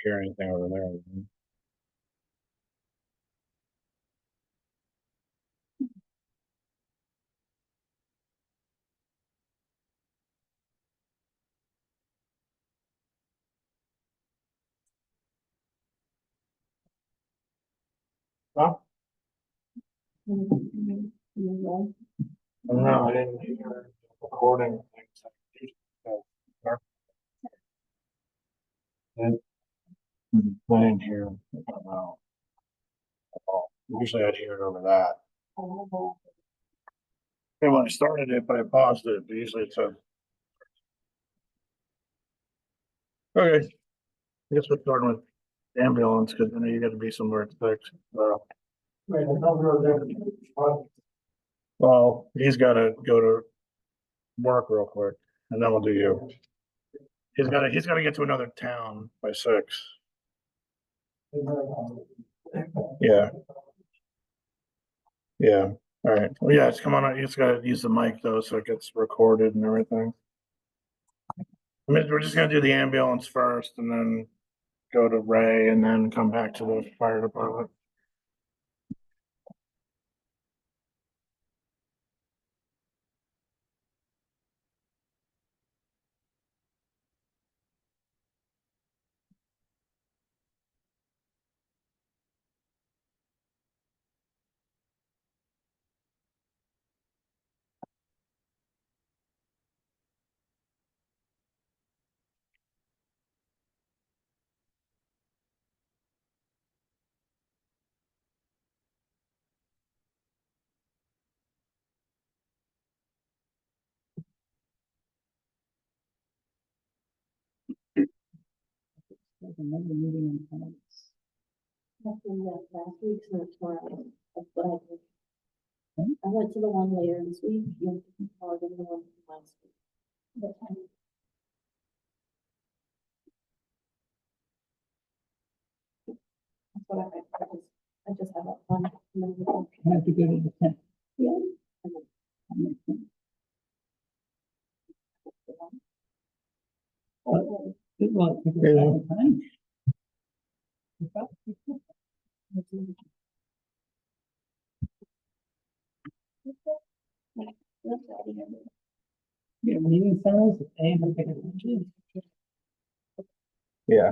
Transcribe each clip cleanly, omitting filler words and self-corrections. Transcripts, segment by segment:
hear anything over there. Huh? No, I didn't hear recording things. I didn't hear about at all. Usually I'd hear it over that. And when I started it, but I paused it, but usually it says, okay, I guess we're starting with ambulance because I know you got to be somewhere at 6. Well, he's got to go to work real quick and then we'll do you. He's got to get to another town by 6. Yeah. Yeah. All right. Well, yeah, it's come on. You just got to use the mic though, so it gets recorded and everything. I mean, we're just gonna do the ambulance first and then go to Ray and then come back to the fire department. There's another meeting in France. Nothing yet. Last week's not tomorrow. That's what I did. I went to the one later this week. You have to call the one from last week. What time? That's what I just have a fun. I have to go to the tent. Yeah. Well, it takes a long time. Yeah, meeting size, and I get it. Yeah.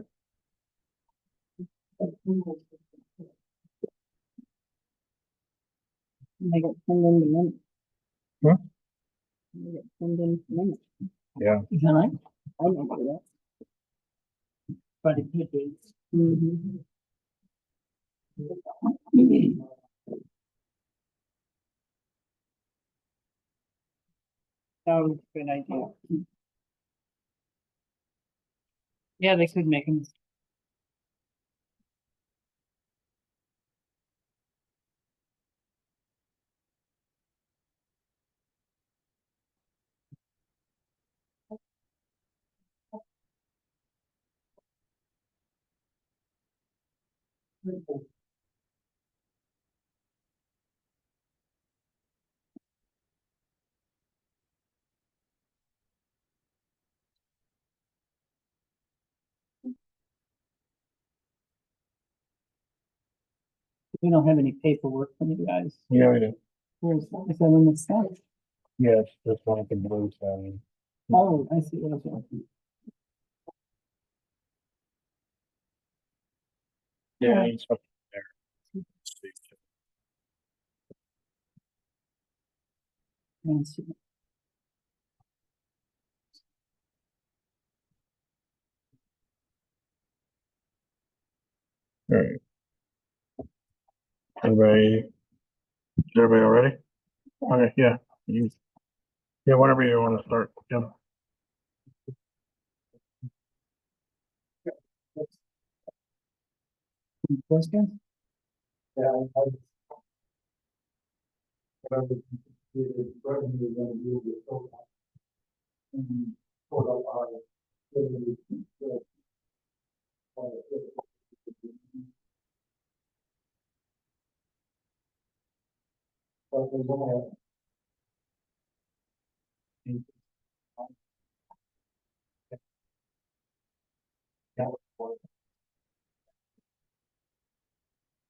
They get send in the minutes. Huh? They get send in the minutes. Yeah. Is that right? I don't do that. But it could be. Sounds good idea. Yeah, they could make them. We don't have any paperwork from you guys. Yeah, we do. Where's, is that in the staff? Yes, just one of the blue sign. Oh, I see what I'm saying. Yeah, it's up there. I see. All right. Is everybody all ready? Okay, yeah. Yeah, whenever you want to start. Yeah. Any questions?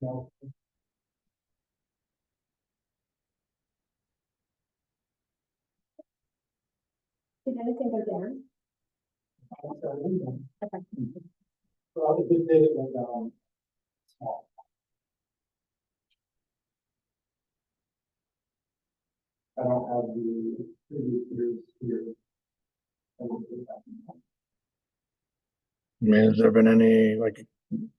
No. Did anything go down? Well, it did it was, small. I don't have the previous years here. I mean, has there been any like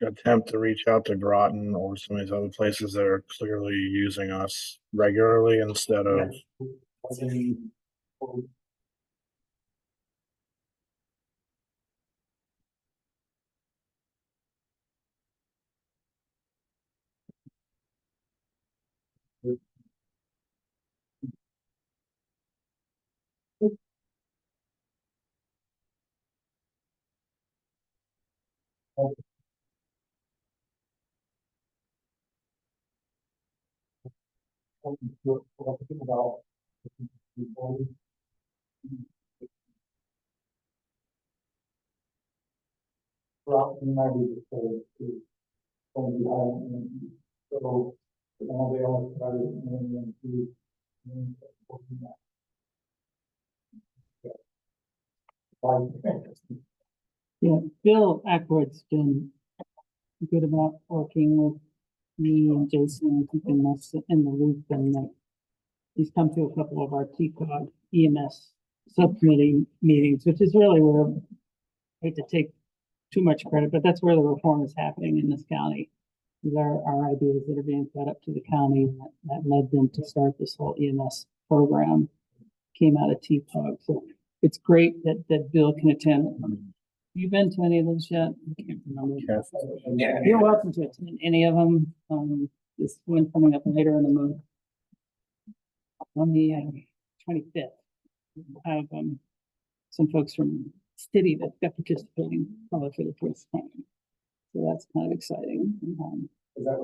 attempt to reach out to Groton or some of these other places that are clearly using us regularly instead of? Throughout the United States, from the island, so now they all started and yeah, Bill Ackwood's been good about working with me and Jason and keeping us in the loop, and he's come to a couple of our TCOG EMS subcommittee meetings, which is really where I hate to take too much credit, but that's where the reform is happening in this county. These are our ideas that are being fed up to the county that led them to start this whole EMS program. Came out of TCOG, so it's great that Bill can attend. You been to any of those yet? I can't remember. Yeah. You're welcome to attend any of them. This one coming up later in the month. On the 25th, I have some folks from city that got participating probably for the first time. So that's kind of exciting. That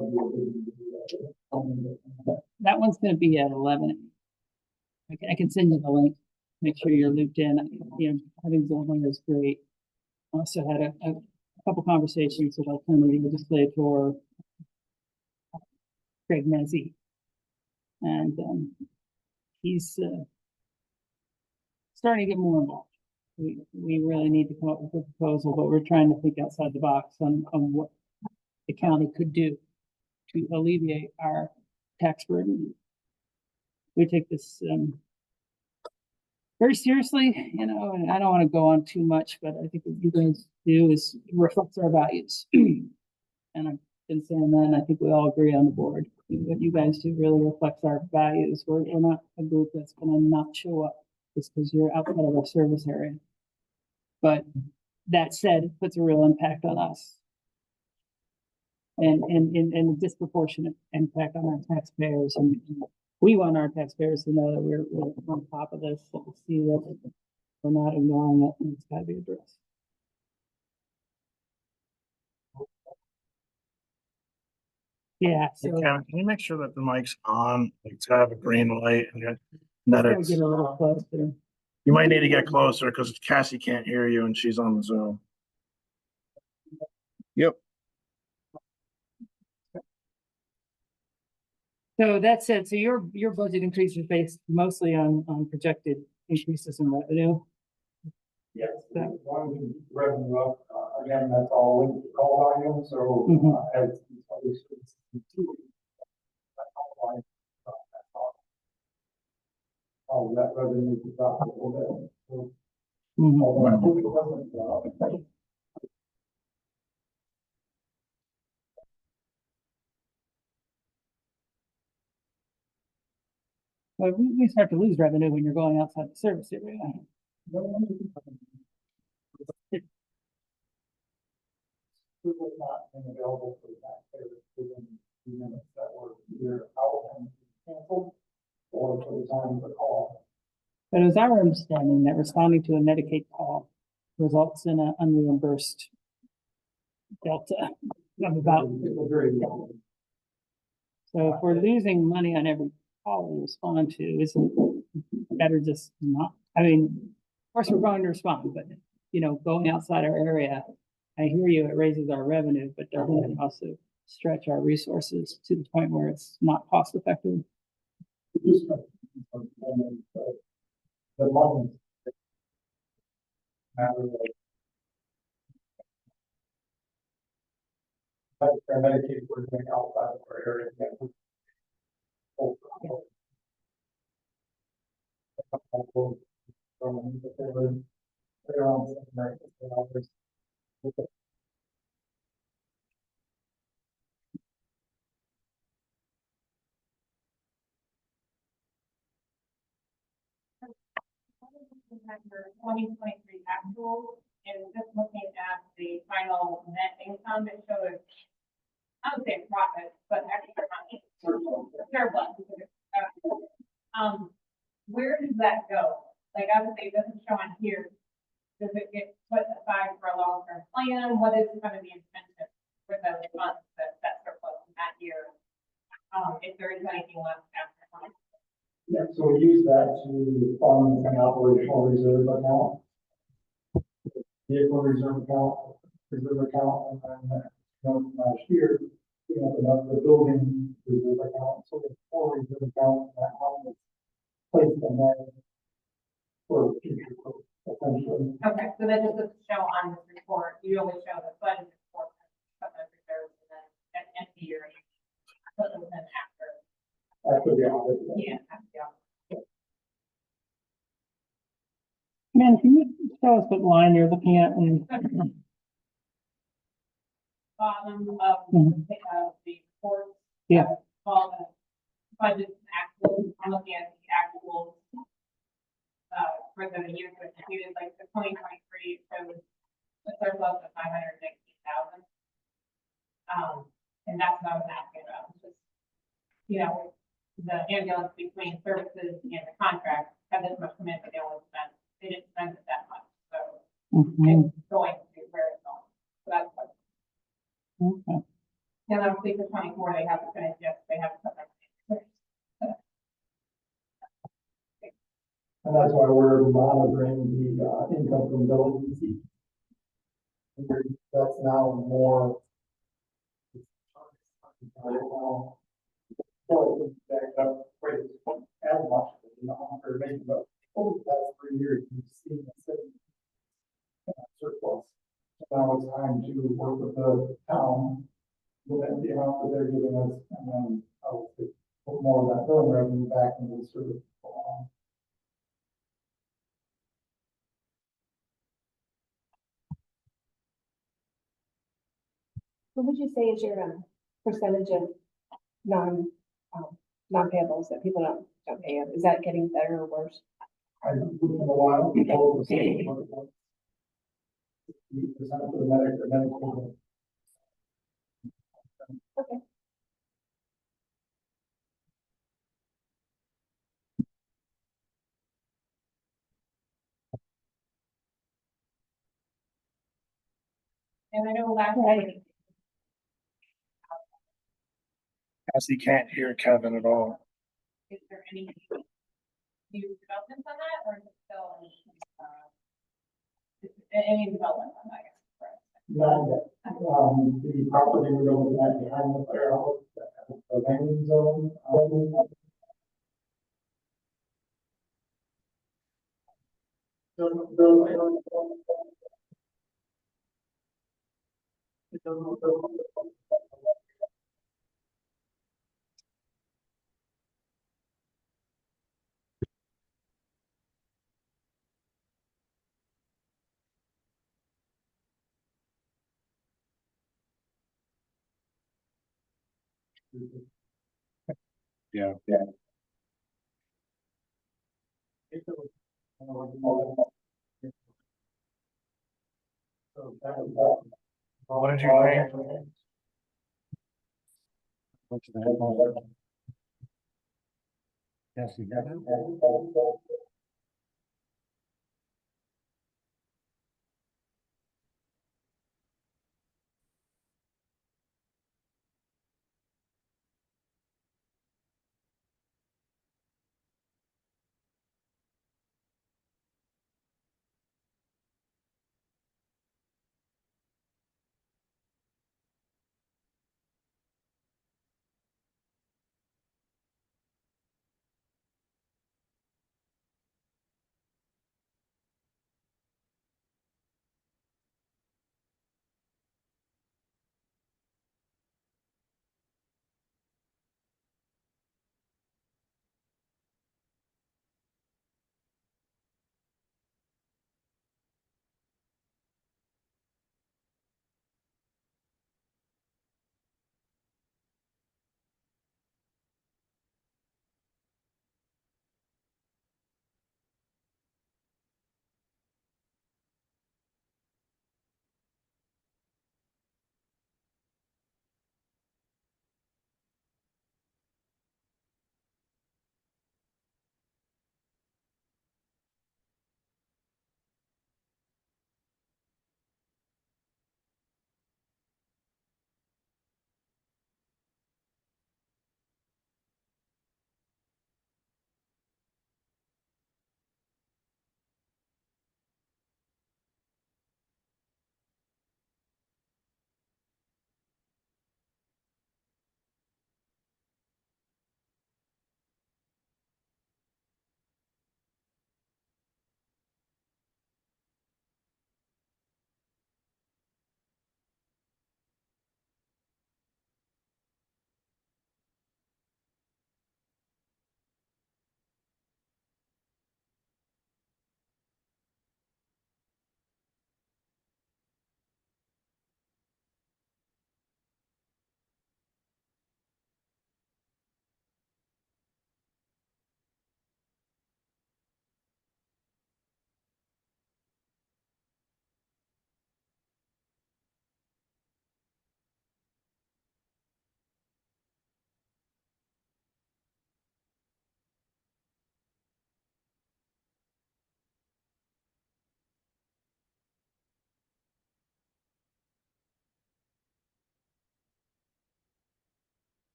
one's going to be at 11. I can send you the link. Make sure you're looped in. You know, having Bill there is great. Also had a couple conversations with our county legislator, Craig Nezzi, and he's starting to get more involved. We really need to come up with a proposal, but we're trying to think outside the box on what the county could do to alleviate our tax burden. We take this very seriously, you know, and I don't want to go on too much, but I think what you guys do is reflects our values. And I've been saying that, and I think we all agree on the board. What you guys do really reflects our values. We're not a group that's going to not show up just because you're outside of our service area. But that said, it puts a real impact on us. And a disproportionate impact on our taxpayers. And we want our taxpayers to know that we're on top of this, to see that we're not ignoring it, and it's got to be addressed. Yeah, so Kevin, can you make sure that the mic's on? It's gotta have a green light and that gotta it's, get a little closer. you might need to get closer because Cassie can't hear you and she's on the Zoom. Yep. So that said, so your budget increase is based mostly on projected increases in revenue. Yes, that one revenue up, again, that's all linked to call volume, so, as. All that revenue is dropped a little bit. So, although I hope it doesn't, Well, we start to lose revenue when you're going outside the service area. it was not been available for the taxpayers within the minutes that were either out and canceled or for the time of the call. But it was our understanding that responding to a Medicaid call results in an unreimbursed delta of about. It was very low. So if we're losing money on every call we respond to, isn't better just not? I mean, of course we're going to respond, but you know, going outside our area, I hear you, it raises our revenue, but doesn't it also stretch our resources to the point where it's not cost effective. The money. Medicaid, we're doing outside of our area. Remember 2023 actual, and just looking at the final net income, it shows, I would say profit, but actually surplus. Where does that go? Like, I would say it doesn't show on here. Does it get put aside for a long-term plan? What is kind of the intention for those funds that surplus in that year? If there is anything left after. Yeah, so we use that to fund an operational reserve account, vehicle reserve account, and then, last year, we have enough the building reserve account, so the four reserve account, that one is placed in there for future growth, essentially. Okay, so that just doesn't show on this report, you only show the budget report, but the reserves, and then at end of year. Put them in after. After the audit. Yeah, after the audit. Man, can you tell us what line you're looking at? And Bottom of Mhm. the report. Yeah. All the budgets and actuals, I'm looking at the actuals. For the years that included, like the 2023 shows a surplus of 519,000. And that's what I was asking about, just, the ambulance between services and the contract had this much come in, but they didn't spend it that much, so Mhm. it's going to where it's going. So that's what. Okay. And obviously for 24, they haven't finished yet, they haven't put that. And that's why we're monitoring the, income from building receipts. That's now more. Well, back up, wait, as much, or maybe, but over the past 3 years, you've seen the city surplus. So now it's time to work with the town, look at the amount that they're giving us, and then I will put more of that billing revenue back into the service. What would you say is your percentage of non, non-payables that people don't pay up? Is that getting better or worse? I looked in a while, total percentage of what. 60% of the medical. Okay. And I know last Right. week, Cassie can't hear Kevin at all. is there any new developments on that, or is it still, any development on that? I guess, correct? Not yet. The property we're looking at behind the firehouse, the landing zone. Yeah. What did you think? What's the headline? Yes, you got it.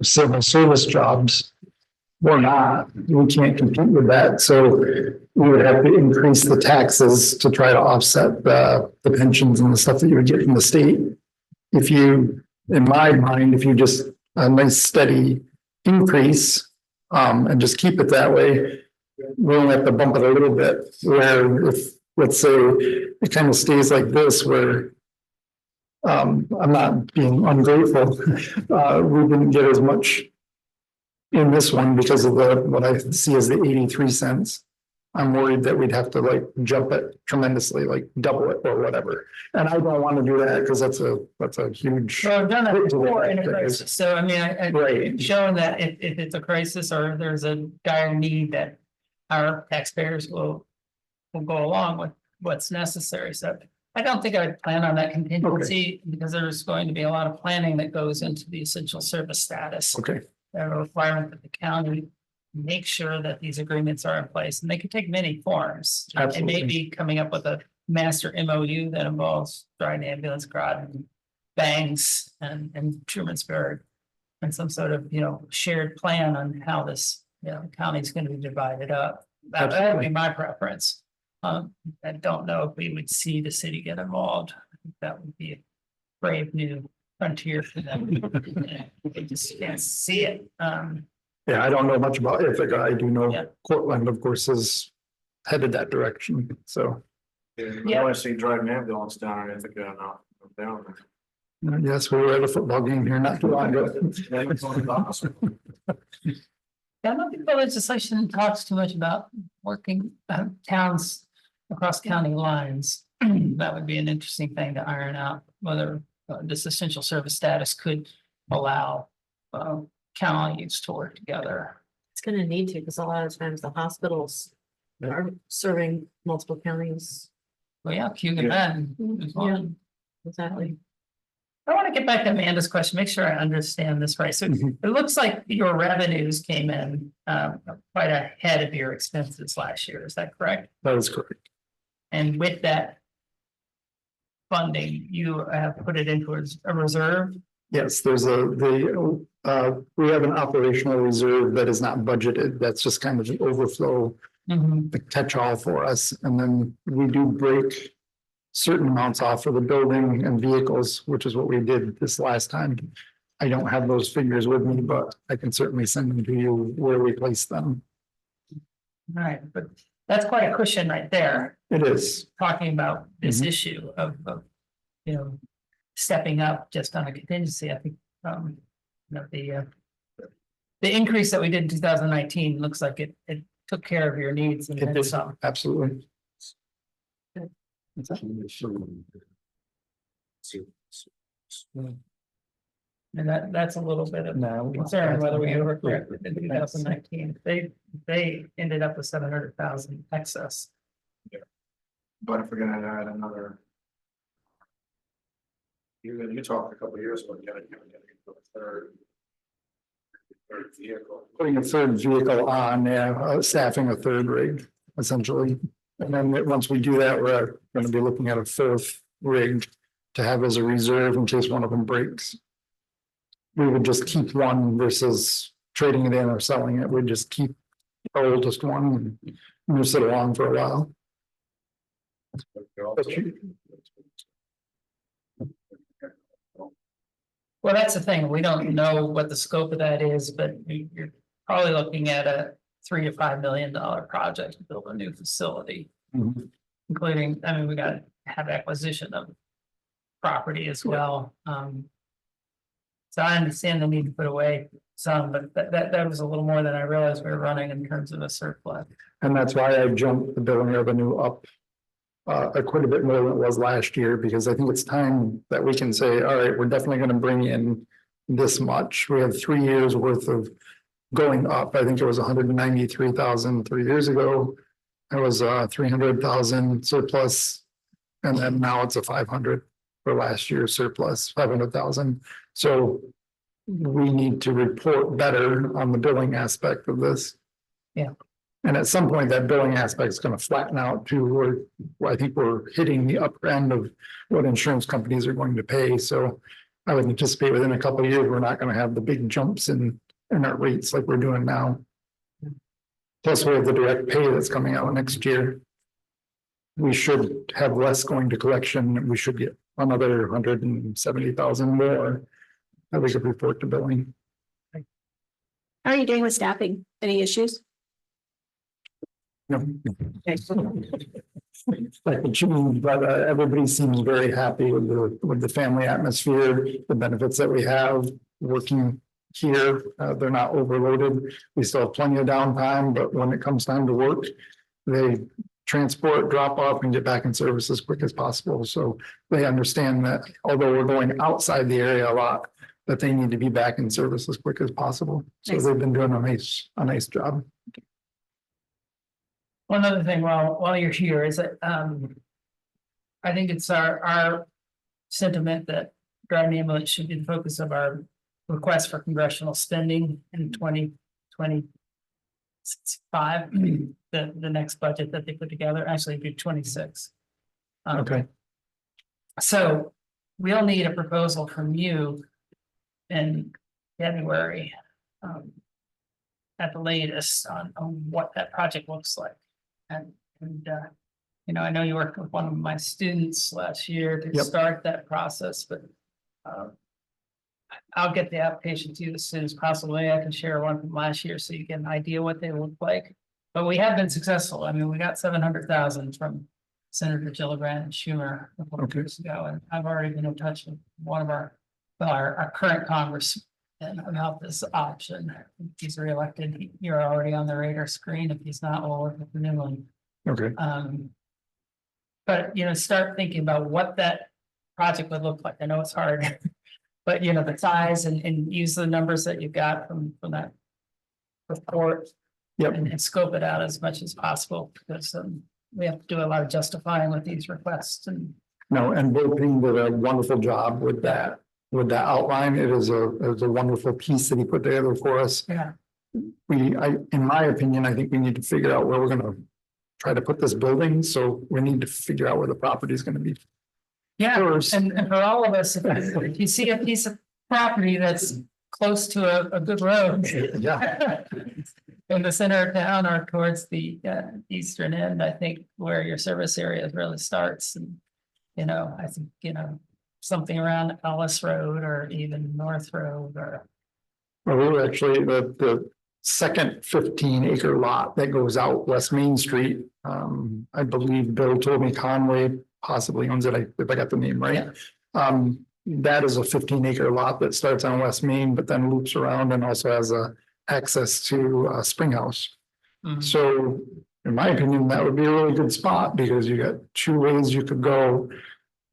civil service jobs. We're not, we can't compete with that, so we would have to increase the taxes to try to offset the pensions and the stuff that you would get from the state. If you, in my mind, if you just a nice steady increase, and just keep it that way, we only have to bump it a little bit, where if, let's say, it kind of stays like this, where I'm not being ungrateful, we didn't get as much in this one because of what I see as the 83 cents. I'm worried that we'd have to like jump it tremendously, like double it or whatever. And I don't want to do that because that's a huge. Well, I've done that before in a crisis. So I mean, Right. showing that if it's a crisis or there's a dire need, that our taxpayers will go along with what's necessary. So I don't think I would plan on that contingency because there's going to be a lot of planning that goes into the essential service status. Okay. A requirement that the county make sure that these agreements are in place, and they can take many forms. It may be coming up with a master MOU that involves Dryden Ambulance, Groton, Banks, and Trumansburg, and some sort of, shared plan on how this, county is going to be divided up. That would be my preference. I don't know if we would see the city get involved. I think that would be a brave new frontier for them. They just can't see it. Yeah, I don't know much about Ithaca. I do know Yeah. Cortland, of course, is headed that direction, so. I want to see driving ambulance down in Ithaca now, down there. Yes, we were at a football game here not too long ago. Yeah, I don't think the legislation talks too much about working towns across county lines. That would be an interesting thing to iron out, whether this essential service status could allow counties to work together. It's gonna need to, because a lot of times the hospitals are serving multiple counties. Well, yeah, Cuban Bend is one. Exactly. I want to get back to Amanda's question, make sure I understand this right. So Mhm. it looks like your revenues came in quite ahead of your expenses last year. Is that correct? That is correct. And with that funding, you have put it into a reserve? Yes, we have an operational reserve that is not budgeted. That's just kind of the overflow, the catch-all for us. And then we do break certain amounts off for the building and vehicles, which is what we did this last time. I don't have those figures with me, but I can certainly send them to you where we place them. All right, but that's quite a cushion right there, It is. talking about this Mhm. issue of, stepping up just on a contingency. I think, the increase that we did in 2019 looks like it took care of your needs and It then did. some. Absolutely. And that's a little bit of No. concern whether we overcorrected in 2019. They ended up with 700,000 excess. But if we're gonna add another. You talked a couple of years ago, you gotta get a third vehicle. Putting a third vehicle on, staffing a third rig, essentially. And then once we do that, we're gonna be looking at a fourth rig to have as a reserve in case one of them breaks. We would just keep one versus trading it in or selling it. We'd just keep our oldest one and move it along for a while. Well, that's the thing. We don't know what the scope of that is, but you're probably looking at a $3 to $5 million project to build a new facility, Mhm. including, I mean, we got to have acquisition of property as well. So I understand the need to put away some, but that was a little more than I realized we were running in terms of a surplus. And that's why I jumped the billing revenue up quite a bit more than it was last year, because I think it's time that we can say, all right, we're definitely going to bring in this much. We have 3 years worth of going up. I think it was 193,000 3 years ago. It was 300,000 surplus. And then now it's a 500 for last year's surplus, 500,000. So we need to report better on the billing aspect of this. Yeah. And at some point, that billing aspect is going to flatten out to where I think we're hitting the upper end of what insurance companies are going to pay. So I would anticipate within a couple of years, we're not gonna have the big jumps in our rates like we're doing now. Plus, we have the direct pay that's coming out next year. We should have less going to collection. We should get another 170,000 more that we could report to billing. How are you doing with staffing? Any issues? No. Like the June, but everybody seems very happy with the family atmosphere, the benefits that we have working here. They're not overloaded. We still have plenty of downtime, but when it comes time to work, they transport, drop off, and get back in service as quick as possible. So they understand that although we're going outside the area a lot, that they need to be back in service as quick as possible. So Nice. they've been doing a nice job. One other thing while you're here is that, I think it's our sentiment that driving ambulance should be the focus of our request for congressional spending in 2025, the next budget that they put together, actually do 26. Okay. So we'll need a proposal from you in January, at the latest on what that project looks like. And you know, I know you worked with one of my students last year to Yep. start that process, but I'll get the application to you as soon as possible. I can share one from last year so you get an idea what they look like. But we have been successful. I mean, we got 700,000 from Senator Gillibrand and Schumer a couple of Okay. years ago, and I've already been in touch with one of our current congressman about this option. If he's reelected, you're already on the radar screen. If he's not, we'll work with the new one. Okay. But, you know, start thinking about what that project would look like. I know it's hard, but you know, the size and use the numbers that you got from that report. Yep. And scope it out as much as possible, because we have to do a lot of justifying with these requests and. No, and Bill Ping did a wonderful job with that outline. It is a wonderful piece that he put together for us. Yeah. In my opinion, I think we need to figure out where we're gonna try to put this building, so we need to figure out where the property is gonna be. Yeah, First. and for all of us, if you see a piece of property that's close to a good road. Yeah. In the center of town or towards the eastern end, I think where your service area really starts, and you know, I think, you know, something around Ellis Road or even North Road or. Well, we were actually the second 15-acre lot that goes out West Main Street. I believe Bill told me Conway possibly owns it, if I got the name right. That is a 15-acre lot that starts on West Main, but then loops around and also has access to Spring House. Mhm. So in my opinion, that would be a really good spot because you got two ways you could go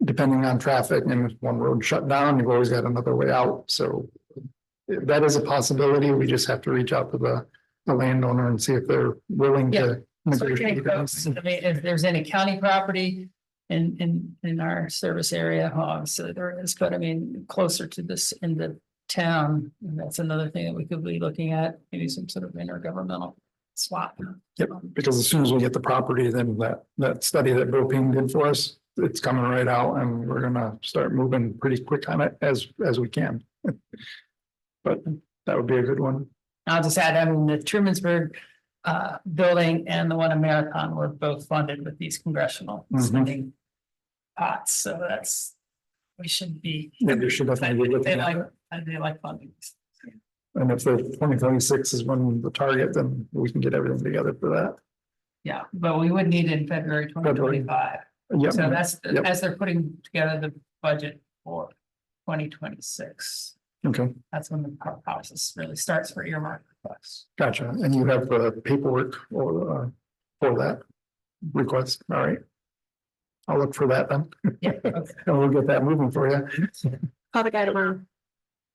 depending on traffic, and if one road shut down, you've always got another way out. So that is a possibility. We just have to reach out to the landowner and see if they're willing to So I negotiate. think folks, I mean, if there's any county property in our service area, obviously there is, but I mean, closer to this in the town, and that's another thing that we could be looking at, maybe some sort of intergovernmental swap. Yep, because as soon as we get the property, then that study that Bill Ping did for us, it's coming right out, and we're gonna start moving pretty quick on it as we can. But that would be a good one. I'll just add, I mean, the Trumansburg building and the one in Marathon were both funded with these congressional Mhm. spending pots, so we should be. Yeah, we should definitely be looking They at like, it. they like funding. And if the 2026 is when the target, then we can get everything together for that. Yeah, but we would need it in February 2025. Yep. So that's, Yep. as they're putting together the budget for 2026. Okay, That's when the process really starts for earmark requests. gotcha. And you have the paperwork for that request. All right. I'll look for that then. Yeah, okay. And we'll get that moving for you. Call the guy tomorrow.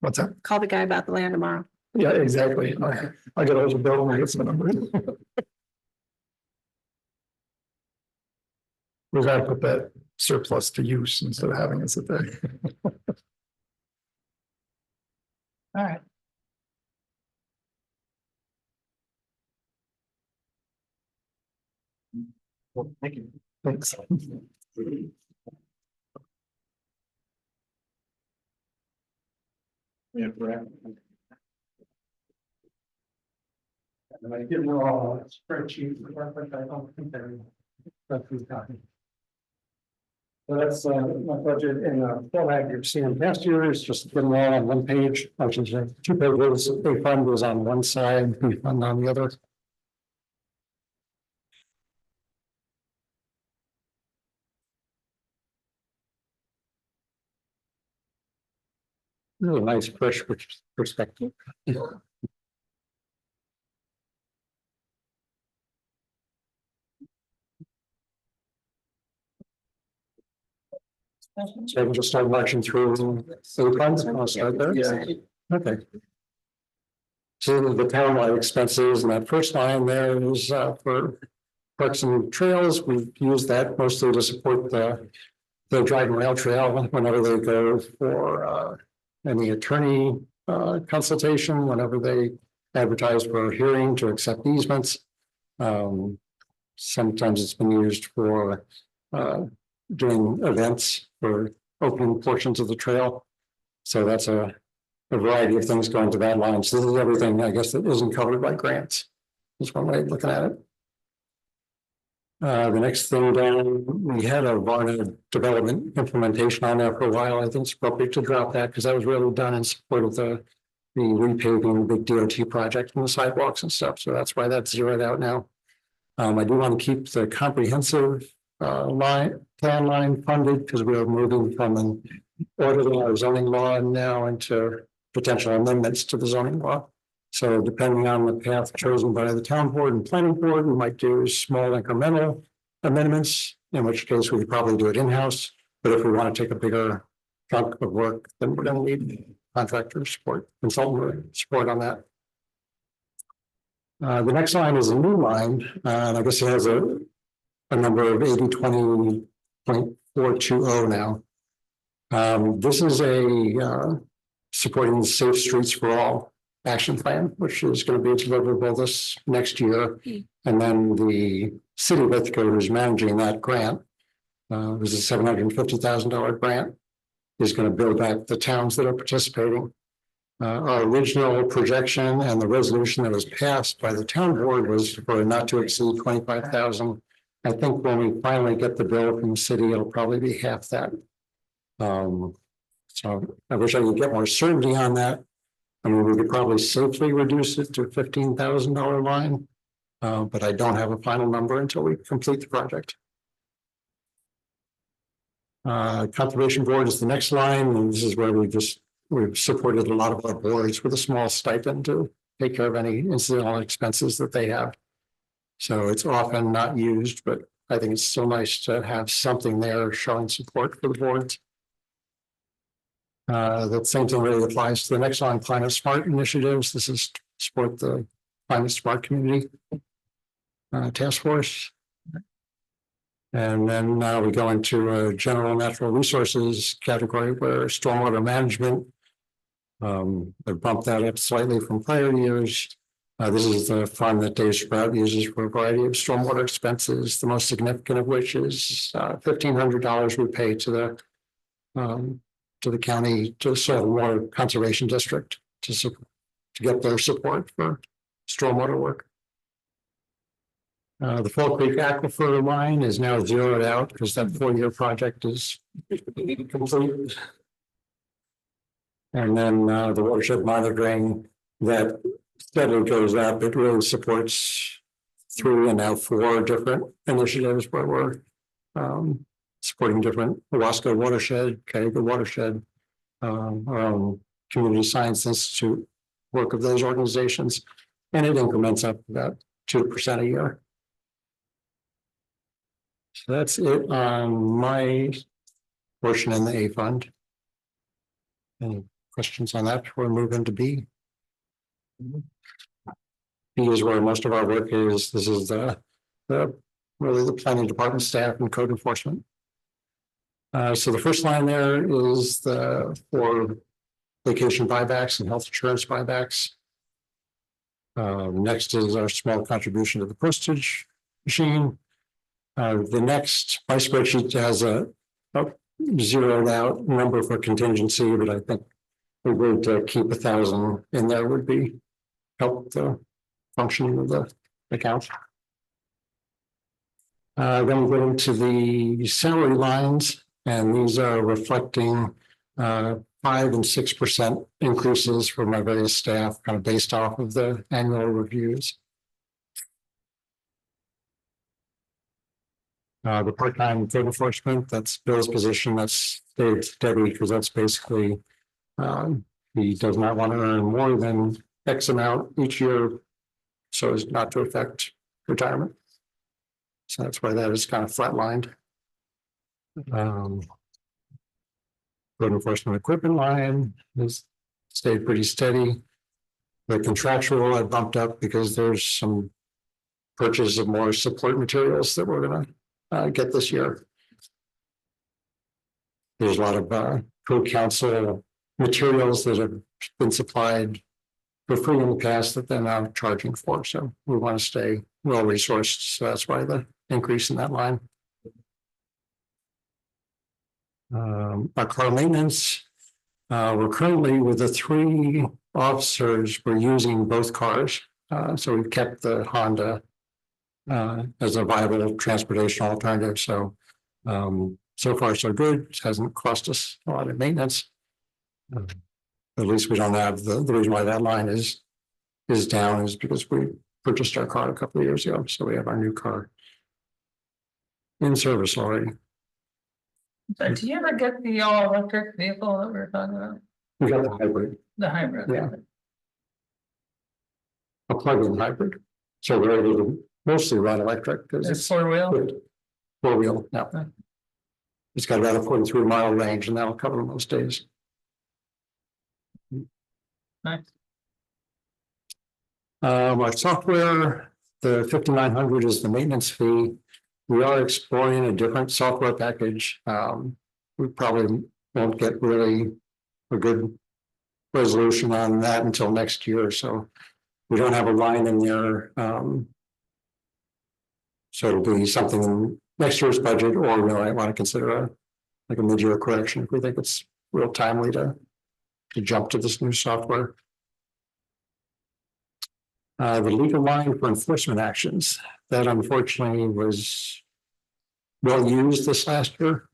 What's that? Call the guy about the land tomorrow. Yeah, exactly. I'll get over the bill and get some numbers. We gotta put that surplus to use instead of having it sit there. All right. Well, thank you. Thanks. Yeah, correct. And I give you all a spreadsheet, but I don't think they're. That's who's talking. So that's my budget in format you've seen in past years, just get them all on one page, which is 2 pages. A fund was on one side, B fund on the other. Really nice fresh perspective. So I can just start marching through the funds. I'll start there. Yeah. Okay. So the townwide expenses, and that first line there is for parks and trails. We use that mostly to support the driving rail trail whenever they go for any attorney consultation, whenever they advertise for a hearing to accept easements. Sometimes it's been used for doing events for opening portions of the trail. So that's a variety of things going to that line. So this is everything, I guess, that isn't covered by grants. That's one way of looking at it. The next thing down, we had a Varna development implementation on there for a while. I think it's appropriate to drop that because that was really done in support of the repaving, the big DOT project and the sidewalks and stuff. So that's why that's zeroed out now. I do want to keep the comprehensive plan line funded because we are moving from an orderly our zoning law now into potential amendments to the zoning law. So depending on the path chosen by the town board and planning board, we might do small incremental amendments, in which case we would probably do it in-house. But if we want to take a bigger chunk of work, then we're going to need contractor support, consultant support on that. The next line is a new line, and I guess it has a number of 8020.420 now. This is a supporting the Safe Streets for All action plan, which is going to be deliverable this next year. And then the city of Ithaca, who's managing that grant, was a $750,000 grant, is going to build back the towns that are participating. Our original projection and the resolution that was passed by the town board was for not to exceed 25,000. I think when we finally get the bill from the city, it'll probably be half that. So I wish I could get more certainty on that. I mean, we could probably safely reduce it to a $15,000 line, but I don't have a final number until we complete the project. Conservation Board is the next line, and this is where we've supported a lot of our boards with a small stipend to take care of any incidental expenses that they have. So it's often not used, but I think it's so nice to have something there showing support for the boards. That same thing really applies to the next line, Climate Smart initiatives. This is to support the Climate Smart Community Task Force. And then now we go into a general natural resources category where stormwater management, I've bumped that up slightly from prior years. This is the fund that Dave Sprout uses for a variety of stormwater expenses, the most significant of which is $1,500 we pay to the county, to the Soil and Water Conservation District to get their support for stormwater work. The Fall Creek Aquifer line is now zeroed out because that 4-year project is complete. And then the watershed monitoring that steadily goes up. It really supports 3 and now 4 different initiatives where we're supporting different Wasco watershed, Cayuga watershed, our own Community Science Institute work of those organizations, and it increments up about 2% a year. So that's it on my portion in the A fund. Any questions on that before we move into B? B is where most of our work is. This is the really the planning department staff and code enforcement. So the first line there is for vacation buybacks and health insurance buybacks. Next is our small contribution to the postage machine. The next, my spreadsheet has a zeroed out number for contingency, but I think agreed to keep 1,000 in there would be help the functioning of the account. Then we go into the salary lines, and these are reflecting 5% and 6% increases for my various staff, kind of based off of the annual reviews. The part-time code enforcement, that's Bill's position, that's stayed steady, because that's basically he does not want to earn more than X amount each year, so as not to affect retirement. So that's why that is kind of flatlined. Code enforcement equipment line has stayed pretty steady. The contractual I bumped up because there's some purchase of more support materials that we're gonna get this year. There's a lot of code council materials that have been supplied for free in the past that they're now charging for. So we want to stay well resourced. So that's why the increase in that line. Our car maintenance, we're currently with the 3 officers, we're using both cars. So we've kept the Honda as a viable transportation alternative. So so far so good. It hasn't cost us a lot of maintenance. At least we don't have the reason why that line is down is because we purchased our car a couple of years ago. So we have our new car in service already. So do you ever get the all-electric vehicle that we were talking about? We got the hybrid, The hybrid? Yeah. a plug-in hybrid. So we're able to mostly run electric because It's it's 4-wheel? 4-wheel now. Okay. It's got about a 43-mile range and that'll cover most days. Nice. Our software, the 5,900 is the maintenance fee. We are exploring a different software package. We probably won't get really a good resolution on that until next year. So we don't have a line in there. So it'll be something in next year's budget, or we might want to consider like a mid-year correction if we think it's real timely to jump to this new software. The legal line for enforcement actions, that unfortunately was well used this last year.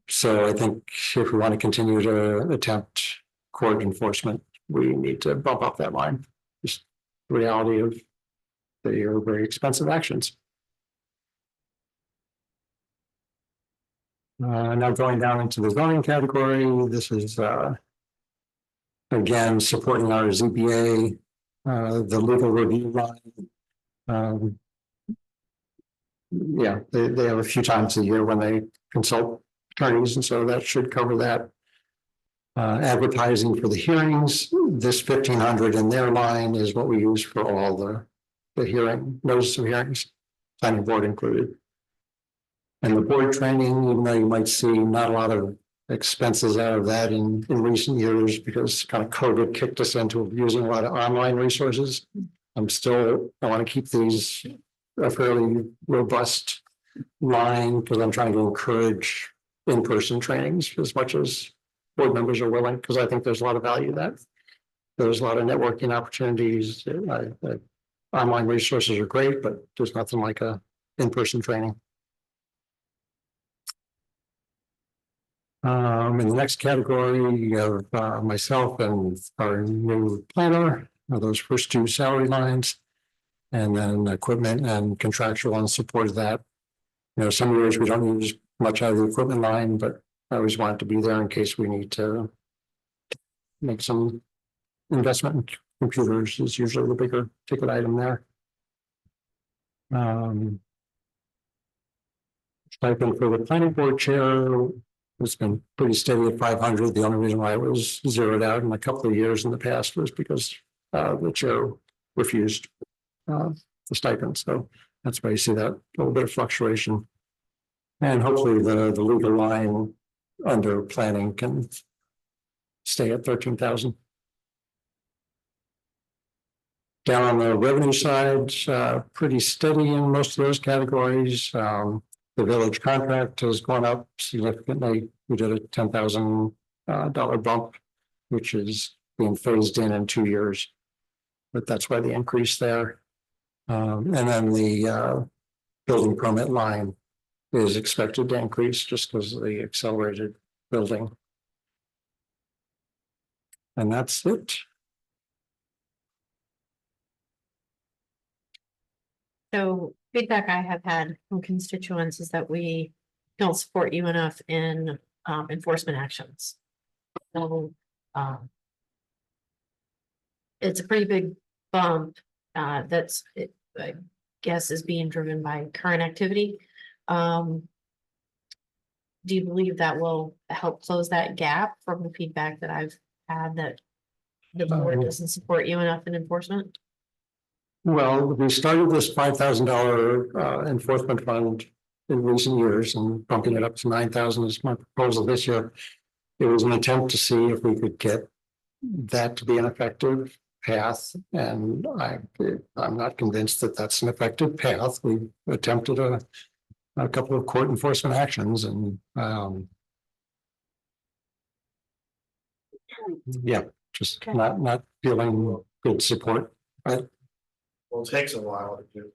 So I think if we want to continue to attempt court enforcement, we need to bump up that line. Just the reality of they are very expensive actions. Now going down into the zoning category, this is again supporting our ZBA. The legal review line. Yeah, they have a few times a year when they consult attorneys, and so that should cover that. Advertising for the hearings, this 1,500 in their line is what we use for all the hearing, notice of hearings, planning board included. And the board training, even though you might see not a lot of expenses out of that in recent years because kind of COVID kicked us into using a lot of online resources. I want to keep these a fairly robust line because I'm trying to encourage in-person trainings as much as board members are willing, because I think there's a lot of value in that. There's a lot of networking opportunities. Online resources are great, but there's nothing like a in-person training. In the next category, you have myself and our new planner, those first 2 salary lines, and then equipment and contractual in support of that. You know, some years we don't use much out of the equipment line, but I always want it to be there in case we need to make some investment in computers is usually the bigger ticket item there. Stipend for the planning board chair. It's been pretty steady at 500. The only reason why it was zeroed out in a couple of years in the past was because the chair refused the stipend. So that's why you see that little bit of fluctuation. And hopefully the legal line under planning can stay at 13,000. Down on the revenue side, pretty steady in most of those categories. The village contract has gone up significantly. We did a $10,000 dollar bump, which is being phased in 2 years. But that's why the increase there. And then the building permit line is expected to increase just because of the accelerated building. And that's it. So feedback I have had from constituents is that we don't support you enough in enforcement actions. So it's a pretty big bump that's, I guess, is being driven by current activity. Do you believe that will help close that gap from the feedback that I've had that the board doesn't support you enough in enforcement? Well, we started this $5,000 enforcement fund in recent years and bumping it up to 9,000 is my proposal this year. It was an attempt to see if we could get that to be an effective path, and I'm not convinced that that's an effective path. We attempted a couple of court enforcement actions, and yeah, just not feeling good support. Right? Well, it takes a while to do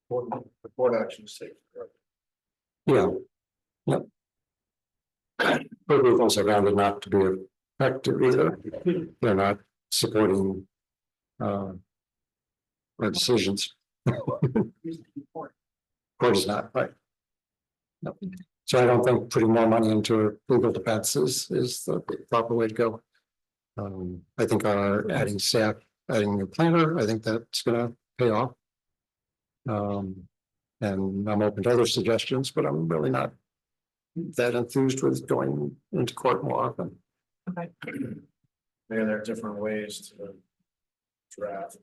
the court actions take. Yeah. Yep. But we've also found it not to be effective either. They're not supporting our decisions. Court is not, right. No. So I don't think putting more money into legal defense is the proper way to go. I think our adding staff, adding a planner, I think that's gonna pay off. And I'm open to other suggestions, but I'm really not that enthused with going into court more often. Okay. Maybe there are different ways to draft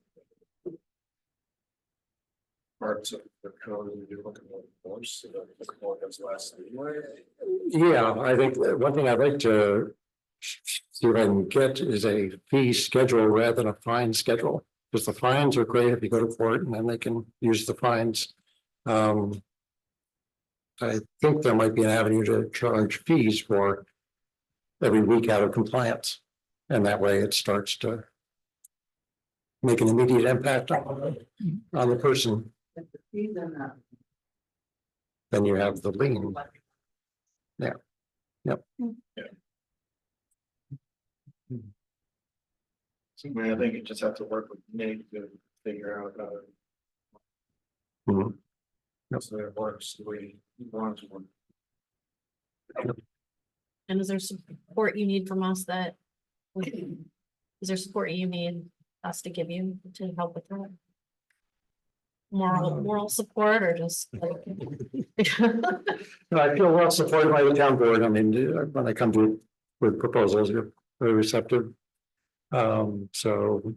parts of the code that you're looking at force, so that the court has less anyway. Yeah, I think one thing I'd like to see if I can get is a fee schedule rather than a fine schedule, because the fines are great if you go to court and then they can use the fines. I think there might be an avenue to charge fees for every week out of compliance. And that way it starts to make an immediate impact on the person. Then you have the lien. Yeah. Yep. I mean, I think you just have to work with Nate to figure out how so it works the way he wants to work. And is there support you need from us that? Is there support you need us to give you to help with that? Moral support or just like? I feel well supported by the town board. I mean, when they come to with proposals, you're very receptive. So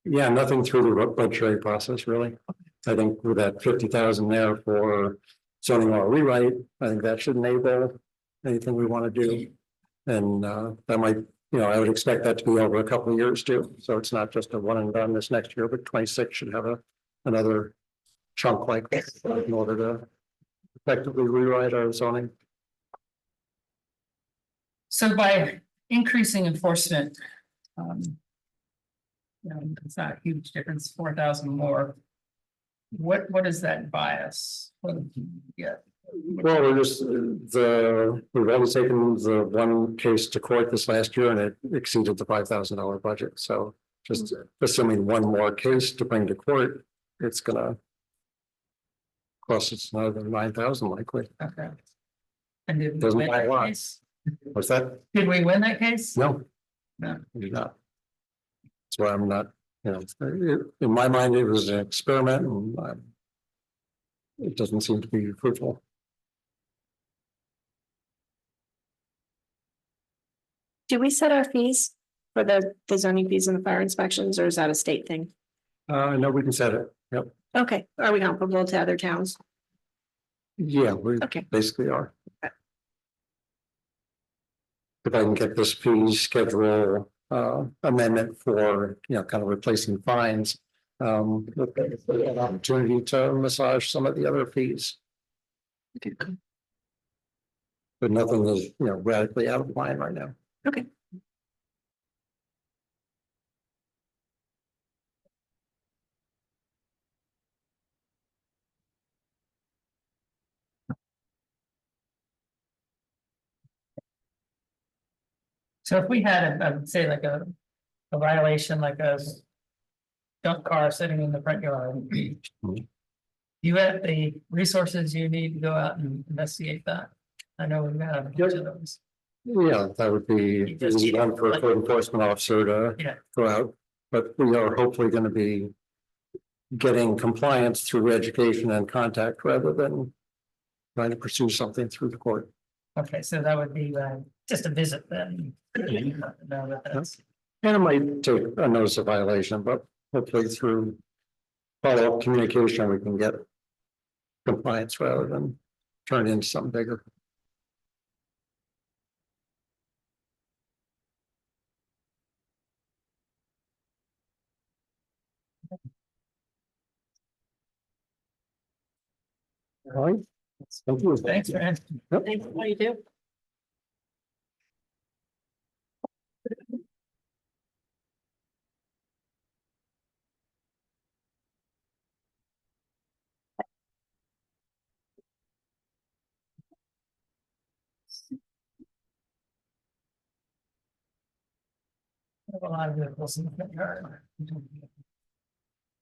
yeah, nothing through the budgetary process really. I think with that 50,000 there for zoning law rewrite, I think that should enable anything we want to do. And that might, I would expect that to be over a couple of years too. So it's not just a one and done this next year, but 26 should have another chunk like this in order to effectively rewrite our zoning. So by increasing enforcement, it's not a huge difference, 4,000 more. What does that buy us? Yeah. Well, we've only taken the one case to court this last year and it exceeded the $5,000 budget. So just assuming one more case to bring to court, it's gonna cost us another 9,000 likely. Okay. And did we Doesn't win buy a that lot. case? What's that? Did we win that case? No. No. We did not. That's why I'm not, in my mind, it was an experiment and it doesn't seem to be fruitful. Do we set our fees for the zoning fees and the fire inspections, or is that a state thing? No, we can set it. Yep. Okay, are we comparable to other towns? Yeah, we Okay. basically are. If I can get this fee schedule amendment for, kind of replacing fines, an opportunity to massage some of the other fees. But nothing is, radically out of line right now. Okay. So if we had, I would say like a violation, like a junk car sitting in the front yard. You have the resources you need to go out and investigate that. I know we've got a bunch of those. Yeah, that would be easy one for a code enforcement officer to Yeah. go out, but we are hopefully gonna be getting compliance through education and contact rather than trying to pursue something through the court. Okay, so that would be just a visit then. No, that's- And it might take a notice of violation, but hopefully through follow-up communication, we can get compliance rather than turn it into something bigger. All right. Thank you. Thanks, man. Thanks for what you do. A lot of vehicles in the front yard.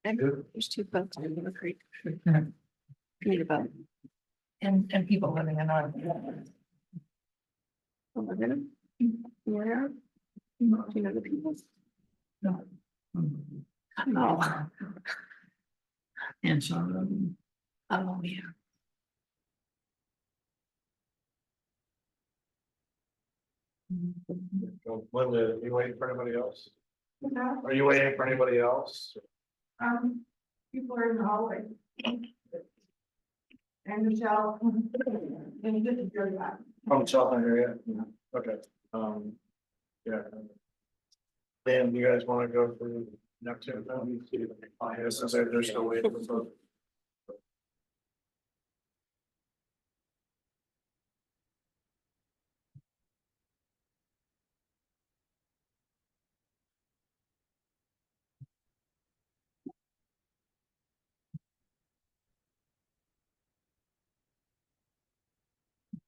There's 2 boats in the creek. Need a boat. And people living in our. Where? Do you know the people? No. Oh. And Sean. Oh, yeah. Linda, are you waiting for anybody else? Are you waiting for anybody else? People are in the hallway. And Michelle. And this is your back. Oh, Michelle's not here yet? Okay, yeah. Dan, you guys wanna go through Neptune? Yes, since they're still waiting for.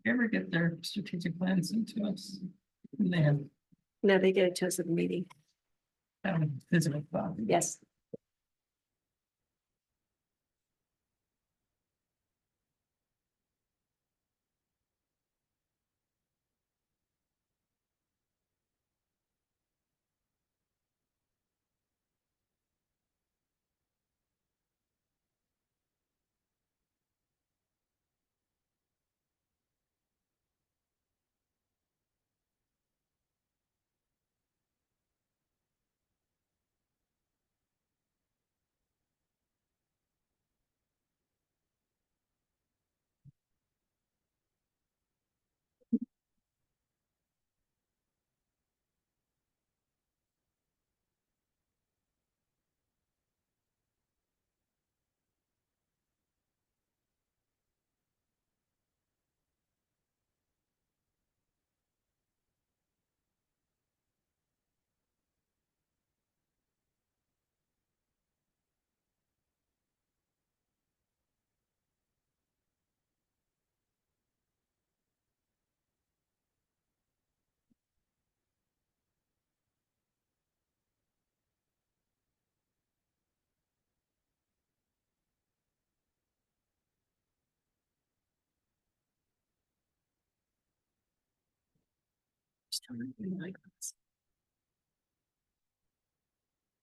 Ever get their strategic plans into us? And they have, No, they get it to us at the meeting. physical thought. Yes.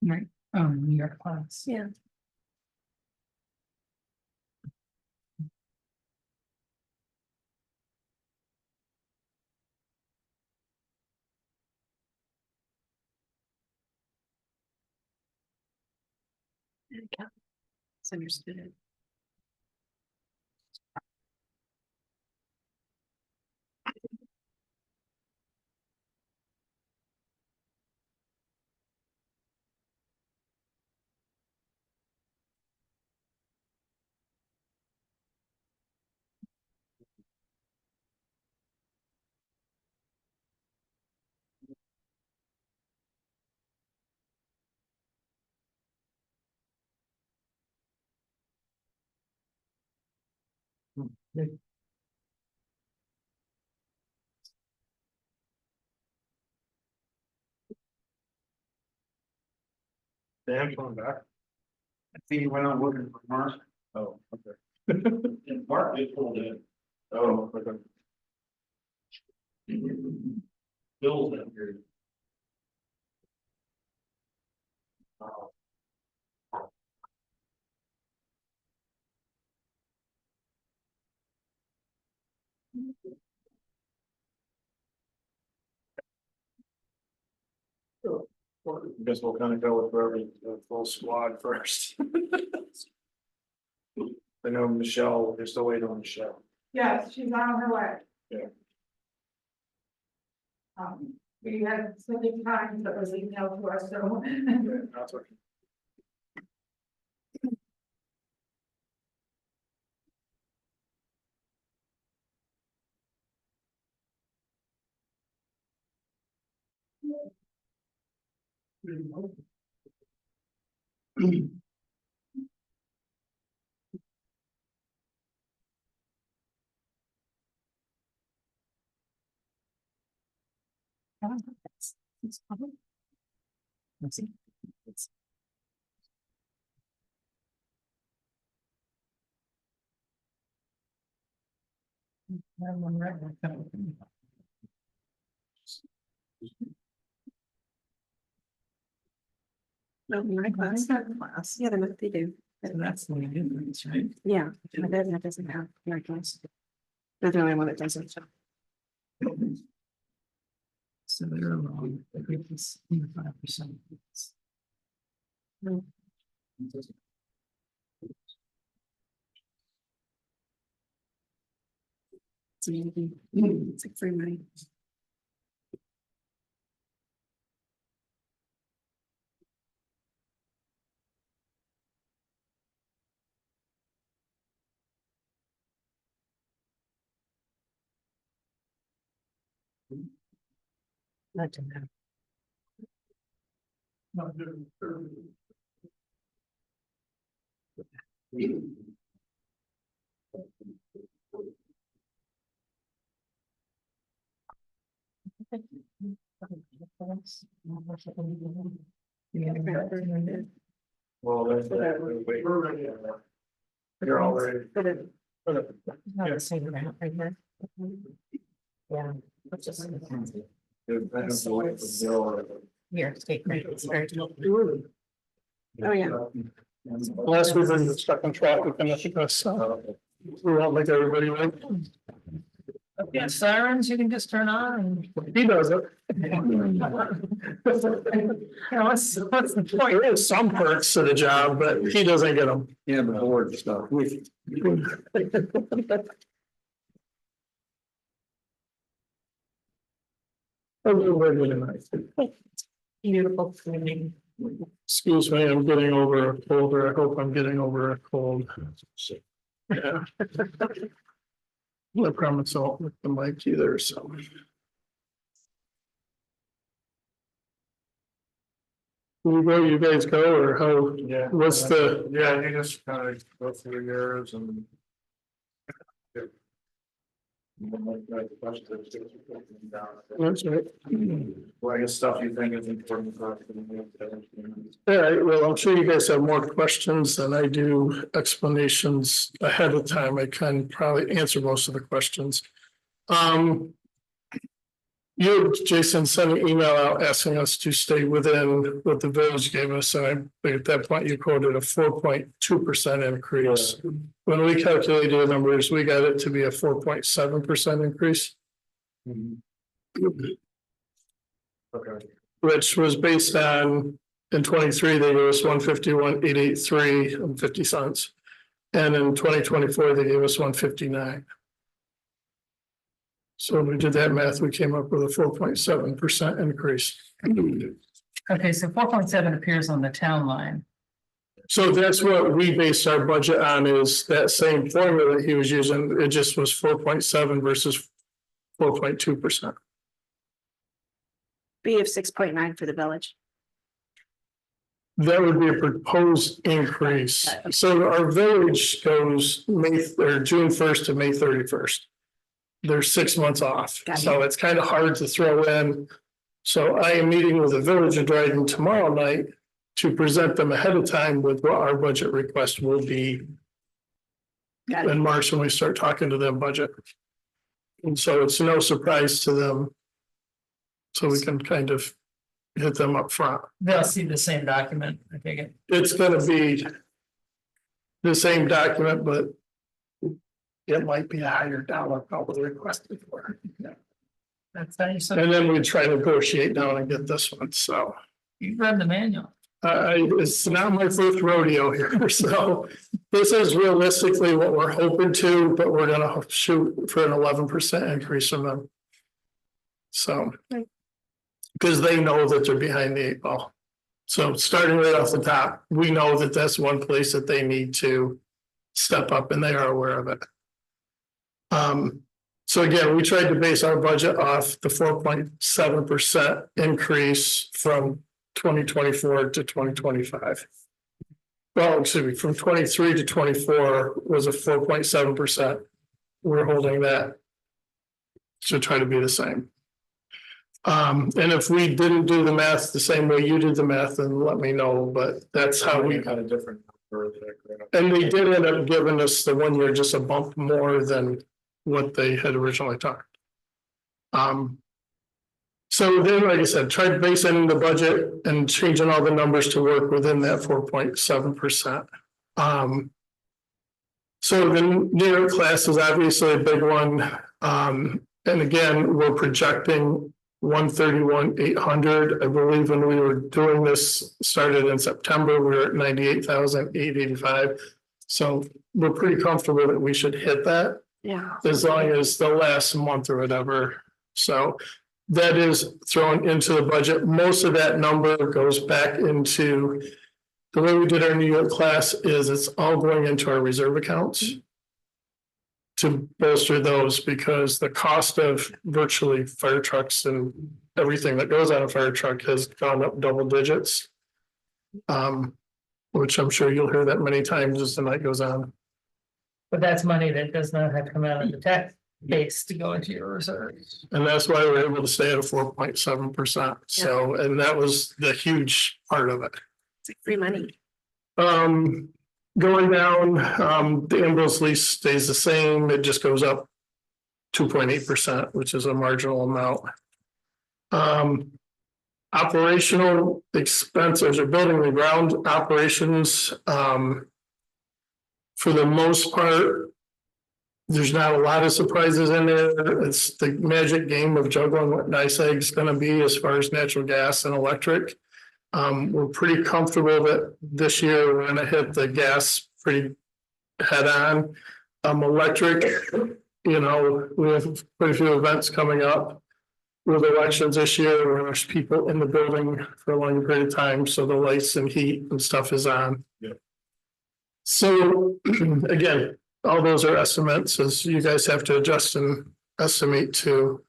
Right, New York class. Yeah. Understood it. Dan coming back. I think he went on looking for Mark. Oh, okay. And Mark just pulled in. Oh, okay. Bill's in here. I guess we'll kind of go with where the full squad first. I know Michelle, they're still waiting on Michelle. Yes, she's on her way. Yeah. We had so many times that was emailed to us, so. That's okay. No, my class. Yeah, they do. So that's the difference, right? Yeah, that doesn't have my class. They're the only one that doesn't. So they're along, I think it's 5%. It's like free money. Not to know. Well, that's. Wait. You're all ready. Not the same amount right there. Yeah. Which is here, state rate, it's very. Oh, yeah. Last week, we were stuck in traffic and I think that's, we won't make everybody wait. Yeah, sirens you can just turn on He does it. and. What's the point? There is some perks to the job, but he doesn't get them. Yeah, the board stuff. Really nice. Beautiful cleaning. Excuse me, I'm getting over a cold, or I hope I'm getting over a cold. Yeah. No promise I won't lick the mic either, so. Will you guys go, or how, Yeah. what's the, Yeah, you just kind of go through yours and. that's right. Well, I guess stuff you think is important. All right, well, I'm sure you guys have more questions than I do explanations ahead of time. I can probably answer most of the questions. You, Jason, sent an email out asking us to stay within what the village gave us, and I, at that point, you quoted a 4.2% increase. When we calculated the numbers, we got it to be a 4.7% increase. Okay. Which was based on, in 23, they gave us 151,883.50. And in 2024, they gave us 159. So when we did that math, we came up with a 4.7% increase. Okay, so 4.7 appears on the town line. So that's what we based our budget on, is that same formula that he was using. It just was 4.7 versus 4.2%. Be of 6.9 for the village. That would be a proposed increase. So our village goes June 1st to May 31st. They're 6 months off, so it's kind of hard to throw in. So I am meeting with the village of Dryden tomorrow night to present them ahead of time with what our budget request will be in March when we start talking to them budget. And so it's no surprise to them. So we can kind of hit them up front. They'll see the same document, I think it. It's gonna be the same document, but it might be a higher dollar probably requested for. That's how you said, And then we try to negotiate down and get this one, so. you read the manual. It's not my first rodeo here, so this is realistically what we're hoping to, but we're gonna shoot for an 11% increase from them. So. Because they know that they're behind the 8 ball. So starting right off the top, we know that that's one place that they need to step up, and they are aware of it. So again, we tried to base our budget off the 4.7% increase from 2024 to 2025. Well, excuse me, from 23 to 24 was a 4.7%. We're holding that to try to be the same. And if we didn't do the math the same way you did the math, then let me know, but that's how we. Had a different number. And they did end up giving us the 1 year just a bump more than what they had originally talked. So then, like I said, tried basing the budget and changing all the numbers to work within that 4.7%. So the New York class is obviously a big one. And again, we're projecting 131,800. I believe when we were doing this, started in September, we were at 98,885. So we're pretty comfortable that we should hit that. Yeah. As long as the last month or whatever. So that is thrown into the budget. Most of that number goes back into the way we did our New York class is it's all going into our reserve accounts to bolster those, because the cost of virtually fire trucks and everything that goes on a fire truck has gone up double digits. Which I'm sure you'll hear that many times as the night goes on. But that's money that does not have to come out of the tax base to go into your reserves. And that's why we're able to stay at a 4.7%. So, and that was the huge part of it. It's like free money. Going down, the ambulance lease stays the same. It just goes up 2.8%, which is a marginal amount. Operational expenses or building the ground operations. For the most part, there's not a lot of surprises in there. It's the magic game of juggling what NYSEG is going to be as far as natural gas and electric. We're pretty comfortable that this year we're going to hit the gas pretty head on. Electric, you know, we have quite a few events coming up with elections this year where there's people in the building for a long period of time. So the lights and heat and stuff is on. Yeah. So again, all those are estimates, as you guys have to adjust and estimate to.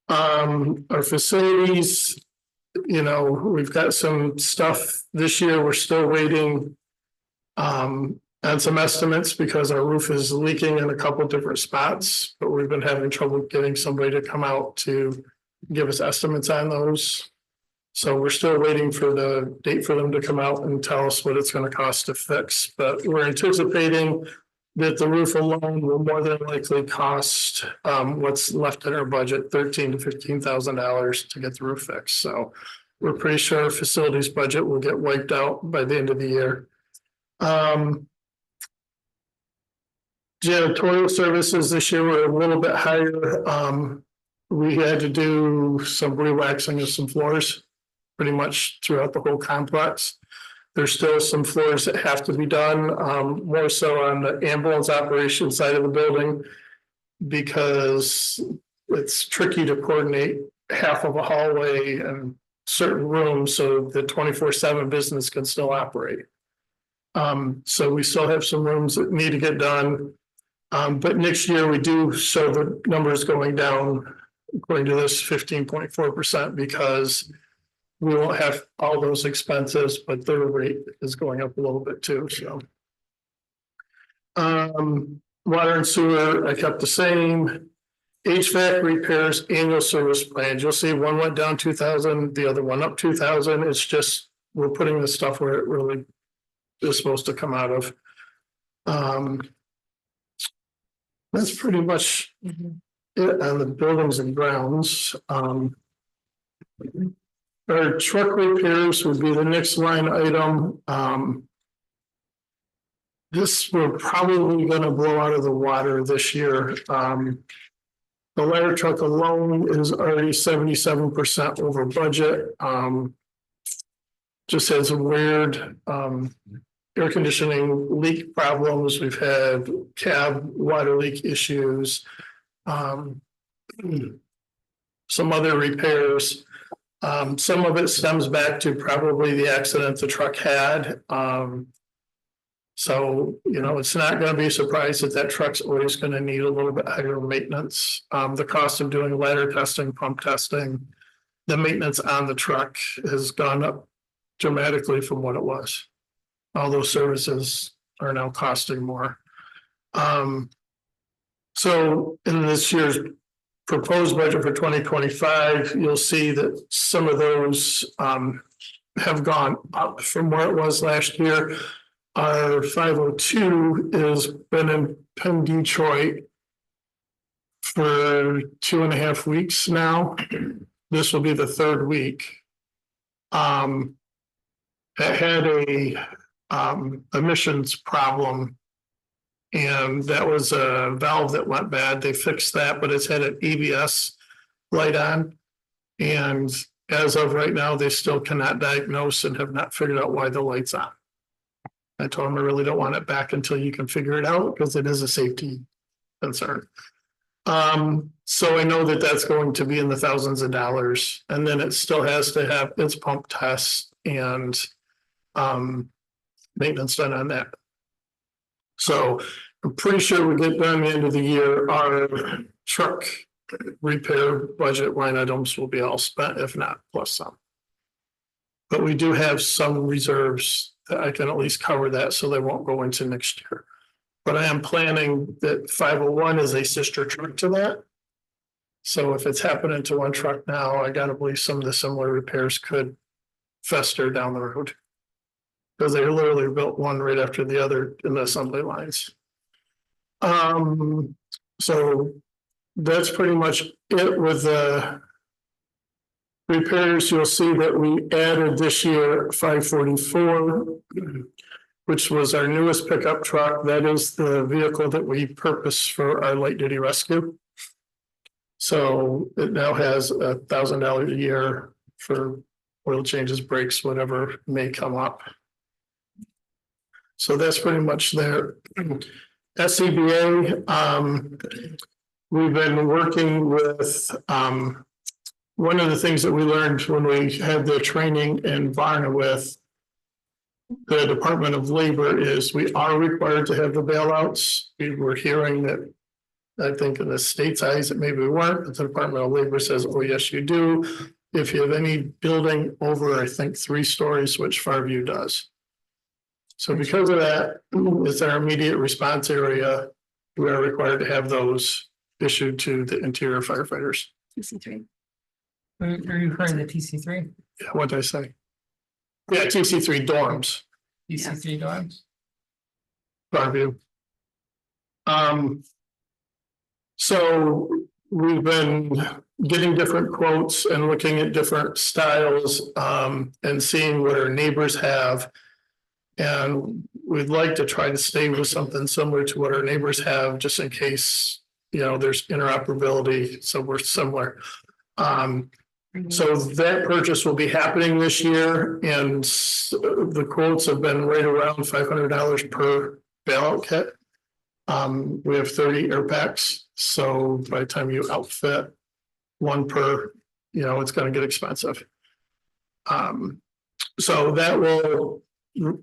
Our facilities, you know, we've got some stuff this year. We're still waiting on some estimates because our roof is leaking in a couple different spots, but we've been having trouble getting somebody to come out to give us estimates on those. So we're still waiting for the date for them to come out and tell us what it's going to cost to fix. But we're anticipating that the roof alone will more than likely cost what's left in our budget, $13,000 to $15,000 to get the roof fixed. So we're pretty sure our facilities budget will get wiped out by the end of the year. Janitorial services this year were a little bit higher. We had to do some re-waxing of some floors pretty much throughout the whole complex. There's still some floors that have to be done, more so on the ambulance operation side of the building, because it's tricky to coordinate half of a hallway and certain rooms so the 24/7 business can still operate. So we still have some rooms that need to get done. But next year we do show the numbers going down according to this 15.4%, because we won't have all those expenses, but their rate is going up a little bit too, so. Water and sewer, I kept the same. HVAC repairs, annual service plans, you'll see one went down 2,000, the other one up 2,000. It's just, we're putting the stuff where it really is supposed to come out of. That's pretty much it on the buildings and grounds. Our truck repairs would be the next line item. This we're probably gonna blow out of the water this year. The ladder truck alone is already 77% over budget. Just has a weird air conditioning leak problems. We've had cab water leak issues. Some other repairs. Some of it stems back to probably the accident the truck had. So, you know, it's not going to be a surprise that that truck's always going to need a little bit higher maintenance. The cost of doing ladder testing, pump testing, the maintenance on the truck has gone up dramatically from what it was. All those services are now costing more. So in this year's proposed budget for 2025, you'll see that some of those have gone up from where it was last year. Our 502 has been in Penn, Detroit for 2.5 weeks now. This will be the third week. It had a emissions problem, and that was a valve that went bad. They fixed that, but it's had an ABS light on. And as of right now, they still cannot diagnose and have not figured out why the light's on. I told them I really don't want it back until you can figure it out because it is a safety concern. So I know that that's going to be in the thousands of dollars, and then it still has to have its pump tests and maintenance done on that. So I'm pretty sure we get done the end of the year, our truck repair budget line items will be all spent, if not plus some. But we do have some reserves that I can at least cover that so they won't go into next year. But I am planning that 501 is a sister truck to that. So if it's happening to one truck now, I gotta believe some of the similar repairs could fester down the road. Because they literally built one right after the other in the assembly lines. So that's pretty much it with the repairs. You'll see that we added this year 544, which was our newest pickup truck. That is the vehicle that we purpose for our light duty rescue. So it now has $1,000 a year for oil changes, brakes, whatever may come up. So that's pretty much there. SCBA, we've been working with, one of the things that we learned when we had the training in Varna with the Department of Labor is we are required to have the bailouts. We were hearing that, I think in the state's eyes, that maybe we weren't, but the Department of Labor says, oh, yes, you do. If you have any building over, I think, 3 stories, which Farview does. So because of that, it's our immediate response area. We are required to have those issued to the interior firefighters. TC3. Are you referring to TC3? Yeah, what did I say? Yeah, TC3 dorms. TC3 dorms? Farview. So we've been getting different quotes and looking at different styles and seeing what our neighbors have. And we'd like to try to stay with something similar to what our neighbors have, just in case, you know, there's interoperability, so we're similar. So that purchase will be happening this year, and the quotes have been right around $500 per bailout kit. We have 30 air packs, so by the time you outfit one per, you know, it's going to get expensive. So that will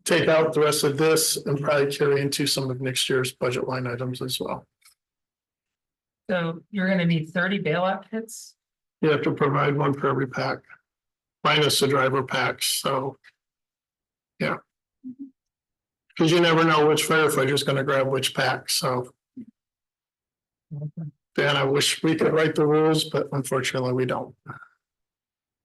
take out the rest of this and probably carry into some of next year's budget line items as well. So you're gonna need 30 bailout kits? You have to provide one for every pack. minus the driver packs, so. Yeah. Cause you never know which firefighter's gonna grab which pack, so. Dan, I wish we could write the rules, but unfortunately we don't.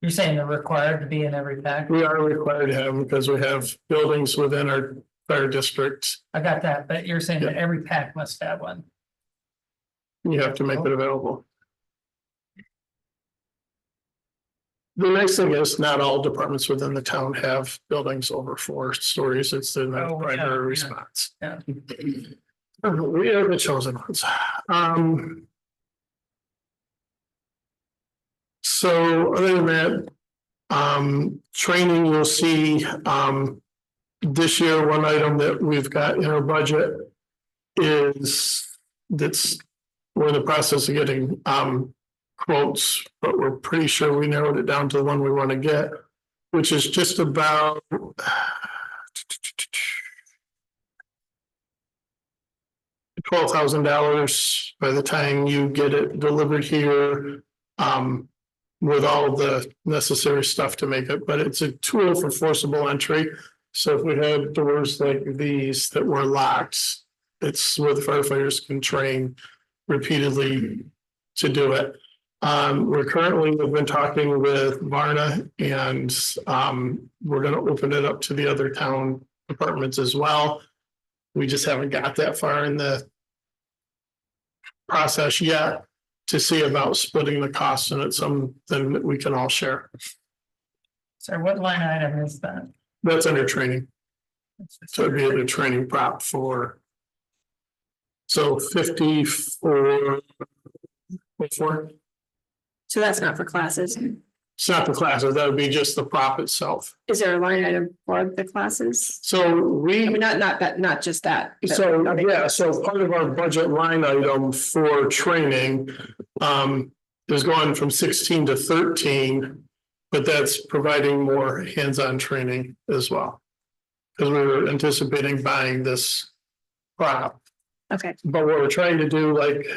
You're saying they're required to be in every pack? We are required to have them because we have buildings within our fire district. I got that, but you're saying that every pack must have one. You have to make it available. The nice thing is not all departments within the town have buildings over 4 stories. It's the Oh, yeah, primary yeah. response. Yeah. We are the chosen ones. So other than that, training, you'll see, this year, one item that we've got in our budget is we're in the process of getting, quotes, but we're pretty sure we narrowed it down to the one we want to get, which is just about $12,000 by the time you get it delivered here, with all the necessary stuff to make it. But it's a tool for forcible entry. So if we have doors like these that were locked, it's where the firefighters can train repeatedly to do it. We've been talking with Varna, and we're going to open it up to the other town departments as well. We just haven't got that far in the process yet to see about splitting the costs, and it's something that we can all share. So what line item is that? That's under training. So it'd be the training prop for. So 54. So that's not for classes. It's not the classes, that would be just the prop itself. Is there a line item for the classes? So I mean, not just that. but So, other yeah, classes. so part of our budget line item for training is going from 16 to 13, but that's providing more hands-on training as well. Because we were anticipating buying this prop. Okay, But what we're trying to do, like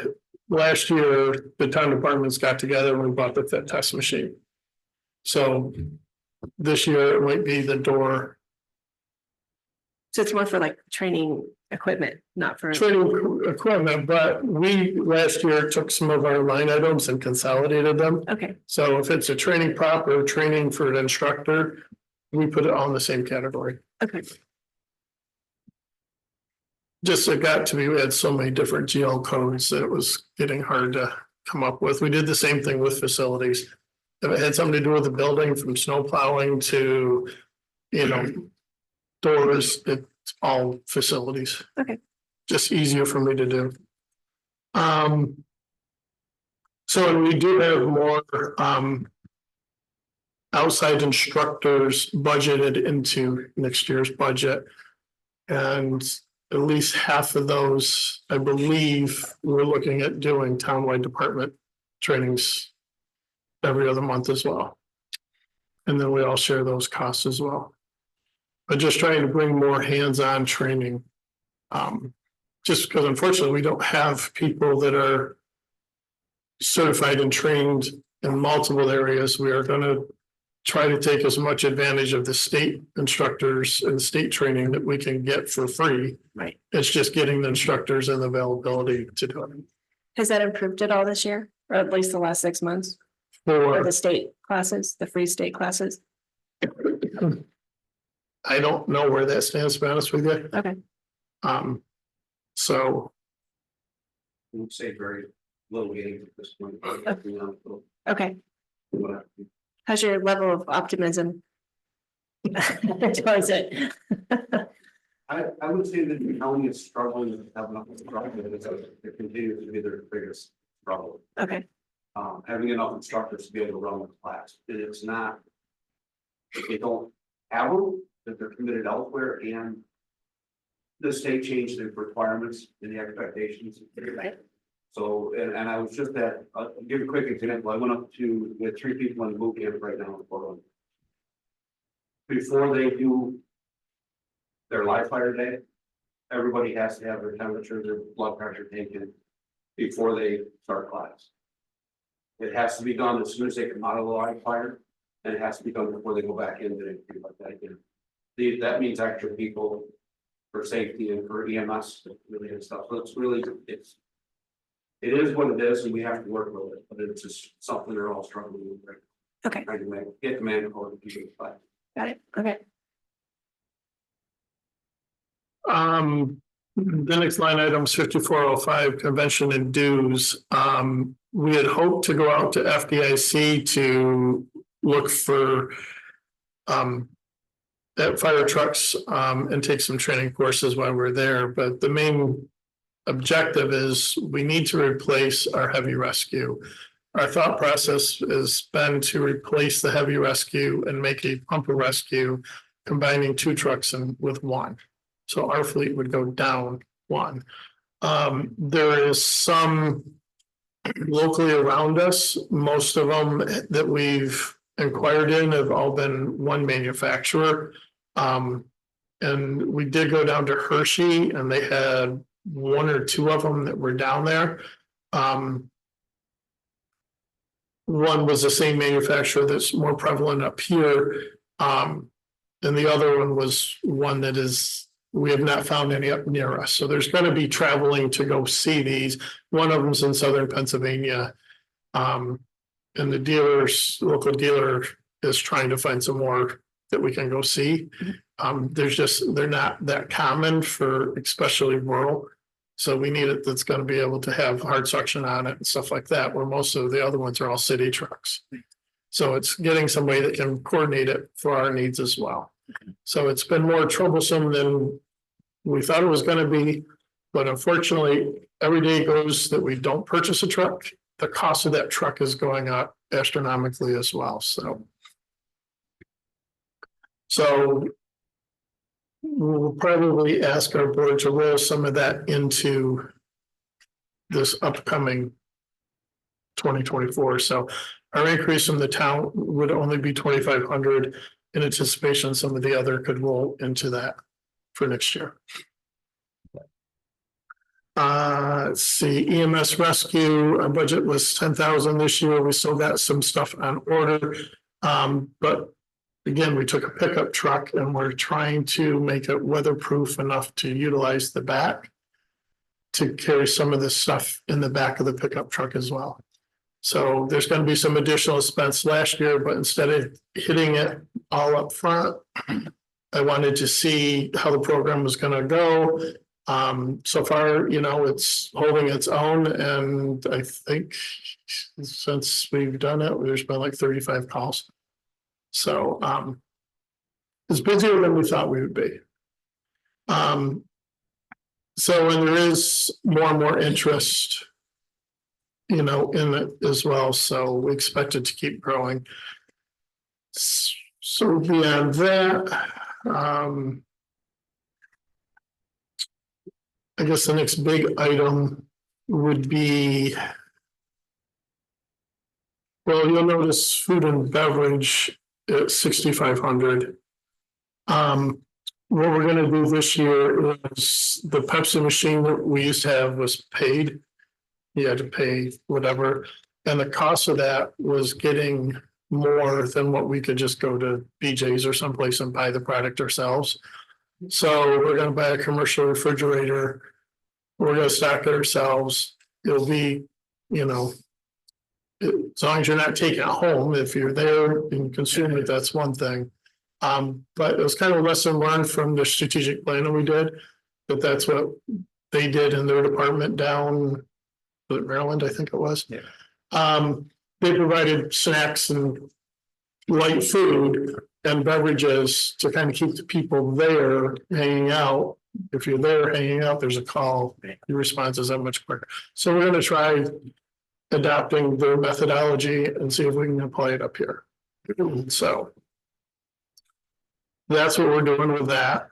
last year, the town departments got together and we bought the fit test machine. So this year it might be the door. so it's more for like training equipment, not for. Training equipment, but we last year took some of our line items and consolidated them. Okay, So if it's a training prop or training for an instructor, we put it all in the same category. okay. Just it got to be, we had so many different GL codes that it was getting hard to come up with. We did the same thing with facilities. If it had something to do with the building, from snow plowing to, doors, it's all facilities. Okay. Just easier for me to do. So we do have more outside instructors budgeted into next year's budget. And at least half of those, I believe, we're looking at doing townwide department trainings every other month as well. And then we all share those costs as well. But just trying to bring more hands-on training. Just because unfortunately we don't have people that are certified and trained in multiple areas. We are going to try to take as much advantage of the state instructors and state training that we can get for free. Right. It's just getting the instructors and the availability to do it. Has that improved at all this year, or at least the last 6 months? For For, the state classes, the free state classes? I don't know where that stands, to be honest with you. Okay, So I would say very low gain at this point. okay. How's your level of optimism? Towards it? I would say that the county is struggling to have enough instructors. It continues to be their biggest struggle. Okay, Having enough instructors to be able to run the class. And it's not, if they don't have them, that they're committed elsewhere, and the state changed the requirements and the expectations. Right. So, and I was just at, I'll give a quick example. I went up to, we had 3 people in the boot camp right now in Portland. Before they do their live fire day, everybody has to have their temperature, their blood pressure taken before they start class. It has to be done as soon as they come out of the live fire, And it has to be done before they go back in to do like that again. That means extra people for safety and for EMS really and stuff. So it's really, it is what it is and we have to work with it, but it's just something they're all struggling with. Right? Okay, Trying to get the manpower to keep it flat. got it. Okay. The next line item is 5405 convention and dues. We had hoped to go out to FDIC to look for at fire trucks and take some training courses while we're there, but the main objective is we need to replace our heavy rescue. Our thought process has been to replace the heavy rescue and make a pumper rescue, combining 2 trucks with 1. So our fleet would go down 1. There is some locally around us, most of them that we've inquired in have all been one manufacturer. And we did go down to Hershey and they had 1 or 2 of them that were down there. One was the same manufacturer that's more prevalent up here. And the other one was one that we have not found any up near us. So there's going to be traveling to go see these. One of them's in southern Pennsylvania. And the local dealer is trying to find some more that we can go see. They're not that common for especially rural. So we need it that's going to be able to have hard suction on it and stuff like that, where most of the other ones are all city trucks. So it's getting somebody that can coordinate it for our needs as well. So it's been more troublesome than we thought it was going to be. But unfortunately, every day goes that we don't purchase a truck, the cost of that truck is going up astronomically as well. So we'll probably ask our board to roll some of that into this upcoming 2024. So our increase from the town would only be 2,500 in anticipation. Some of the other could roll into that for next year. Let's see, EMS rescue, our budget was 10,000 this year. We still got some stuff on order. But again, we took a pickup truck and we're trying to make it weatherproof enough to utilize the back to carry some of this stuff in the back of the pickup truck as well. So there's going to be some additional expense last year, but instead of hitting it all up front, I wanted to see how the program was going to go. So far, it's holding its own. And I think since we've done it, there's been like 35 calls. So it's busier than we thought we would be. So when there is more and more interest, in it as well. So we expect it to keep growing. So beyond that, I guess the next big item would be, well, you'll notice food and beverage at 6,500. What we're going to do this year is the Pepsi machine that we used to have was paid. You had to pay whatever. And the cost of that was getting more than what we could just go to BJ's or someplace and buy the product ourselves. So we're going to buy a commercial refrigerator. We're going to stock it ourselves. It'll be, as long as you're not taking it home, if you're there and consume it, that's one thing. But it was kind of a lesson learned from the strategic planning we did, but that's what they did in their department down in Maryland, I think it was. Yeah. They provided snacks and light food and beverages to kind of keep the people there hanging out. If you're there hanging out, there's a call, your response is that much quicker. So we're going to try adopting their methodology and see if we can apply it up here. So that's what we're doing with that.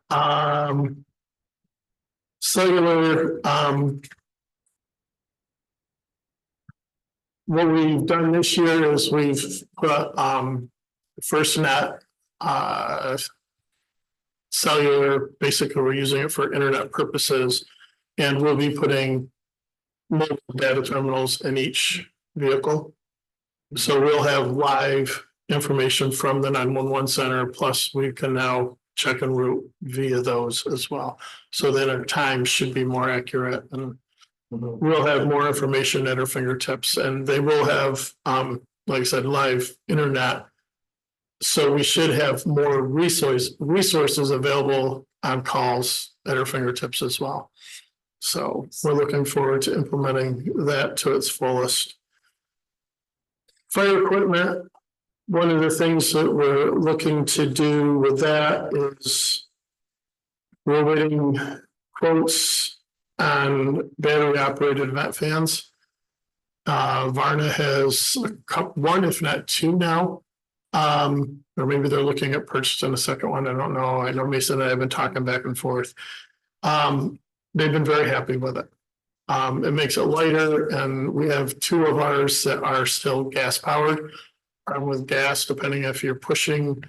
Cellular, what we've done this year is we've put FirstNet cellular, basically we're using it for internet purposes, and we'll be putting mobile data terminals in each vehicle. So we'll have live information from the 911 center, plus we can now check en route via those as well. So then our time should be more accurate, and we'll have more information at our fingertips, and they will have, like I said, live internet. So we should have more resources available on calls at our fingertips as well. So we're looking forward to implementing that to its fullest. Fire equipment, one of the things that we're looking to do with that is we're waiting quotes on battery operated vent fans. Varna has one, if not two now. Or maybe they're looking at purchasing a second one. I don't know. I know Mason and I have been talking back and forth. They've been very happy with it. It makes it lighter, and we have two of ours that are still gas powered. With gas, depending if you're pushing,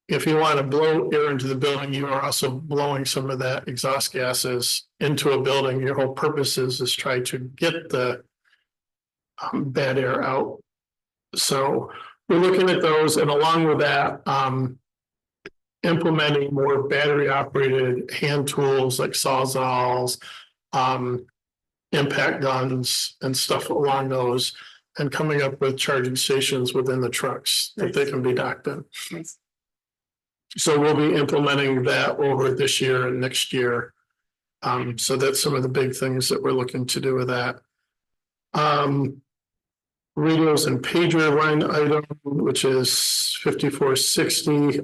if you want to blow air into the building, you are also blowing some of that exhaust gases into a building. Your whole purpose is try to get the bad air out. So we're looking at those, and along with that, implementing more battery operated hand tools like sawzalls, impact guns and stuff along those, and coming up with charging stations within the trucks that they can be docked in. Nice. So we'll be implementing that over this year and next year. So that's some of the big things that we're looking to do with that. Radios and pager line item, which is 5460.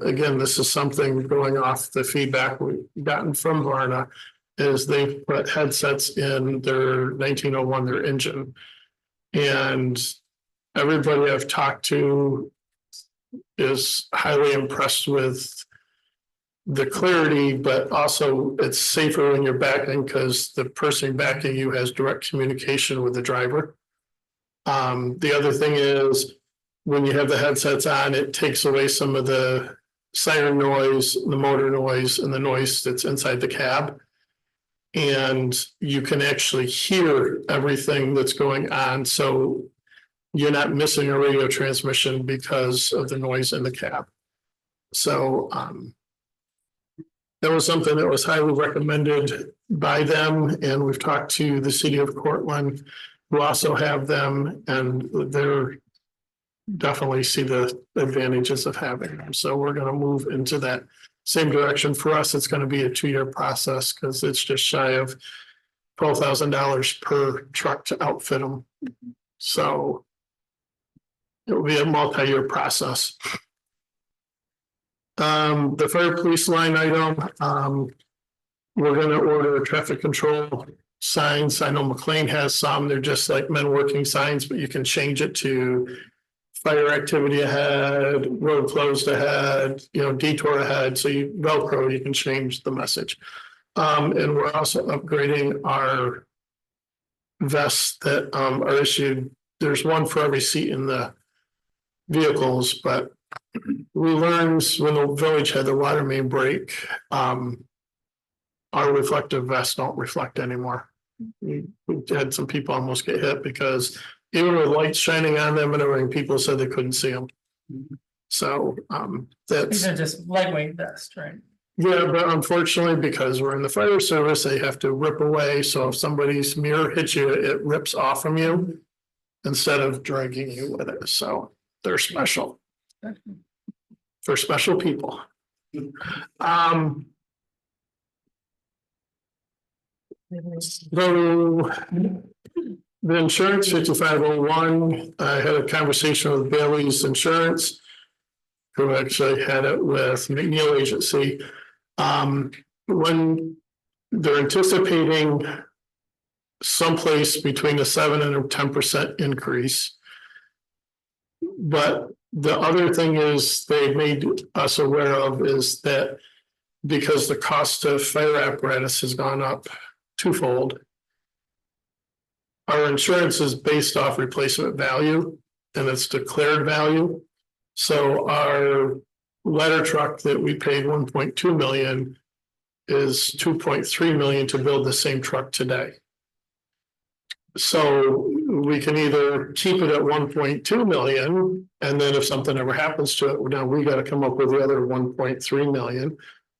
Again, this is something going off the feedback we've gotten from Varna, is they've put headsets in their 1901, their engine. And everybody I've talked to is highly impressed with the clarity, but also it's safer when you're backing because the person backing you has direct communication with the driver. The other thing is when you have the headsets on, it takes away some of the siren noise, the motor noise, and the noise that's inside the cab. And you can actually hear everything that's going on. So you're not missing a radio transmission because of the noise in the cab. So that was something that was highly recommended by them. And we've talked to the city of Cortland, who also have them, and they're definitely see the advantages of having them. So we're going to move into that same direction. For us, it's going to be a 2-year process because it's just shy of $12,000 per truck to outfit them. So it will be a multi-year process. The fire police line item, we're going to order traffic control signs. I know McLean has some. They're just like men working signs, but you can change it to fire activity ahead, road closed ahead, detour ahead. So you Velcro, you can change the message. And we're also upgrading our vests that are issued. There's one for every seat in the vehicles, but we learned when the village had the water main break, our reflective vests don't reflect anymore. We had some people almost get hit because even with lights shining on them and everything, people said they couldn't see them. So that's These are just lightweight vests, right? yeah, but unfortunately, because we're in the fire service, they have to rip away. So if somebody's mirror hits you, it rips off from you instead of dragging you with it. So they're special for special people. So the insurance 5501, I had a conversation with Bailey's Insurance, who actually had it with McNeil Agency. When they're anticipating someplace between a 7 and a 10% increase. But the other thing is they made us aware of is that because the cost of fire apparatus has gone up twofold, our insurance is based off replacement value and it's declared value. So our ladder truck that we paid 1.2 million is 2.3 million to build the same truck today. So we can either keep it at 1.2 million, and then if something ever happens to it, now we gotta come up with the other 1.3 million.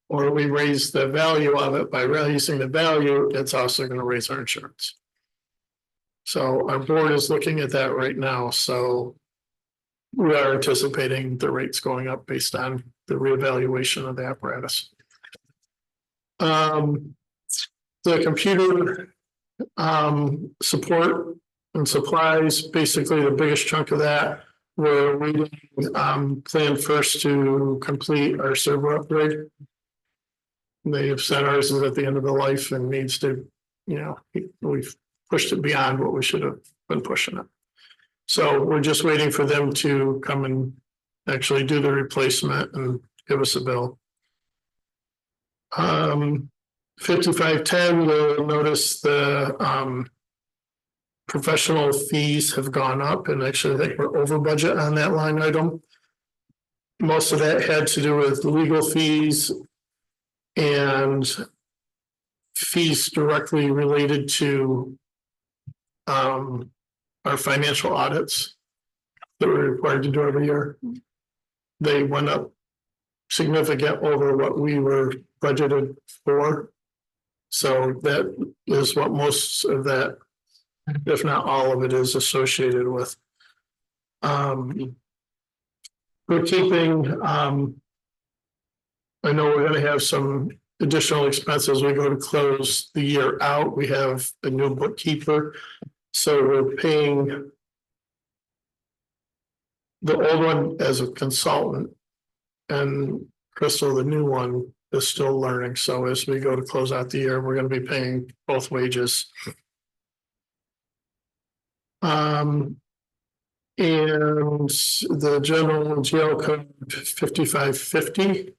Or we raise the value of it. By raising the value, it's also gonna raise our insurance. So our board is looking at that right now, so we are anticipating the rates going up based on the reevaluation of the apparatus. The computer support and supplies, basically the biggest chunk of that, we're waiting, plan first to complete our server upgrade. They have said ours is at the end of the life and needs to, we've pushed it beyond what we should have been pushing it. So we're just waiting for them to come and actually do the replacement and give us a bill. 5510, you'll notice the professional fees have gone up, and actually I think we're over budget on that line item. Most of that had to do with legal fees and fees directly related to our financial audits that we're required to do every year. They went up significant over what we were budgeted for. So that is what most of that, if not all of it, is associated with. Bookkeeping, I know we're going to have some additional expenses. We go to close the year out. We have a new bookkeeper. So we're paying the old one as a consultant, and Crystal, the new one, is still learning. So as we go to close out the year, we're going to be paying both wages. And the general jail code 5550.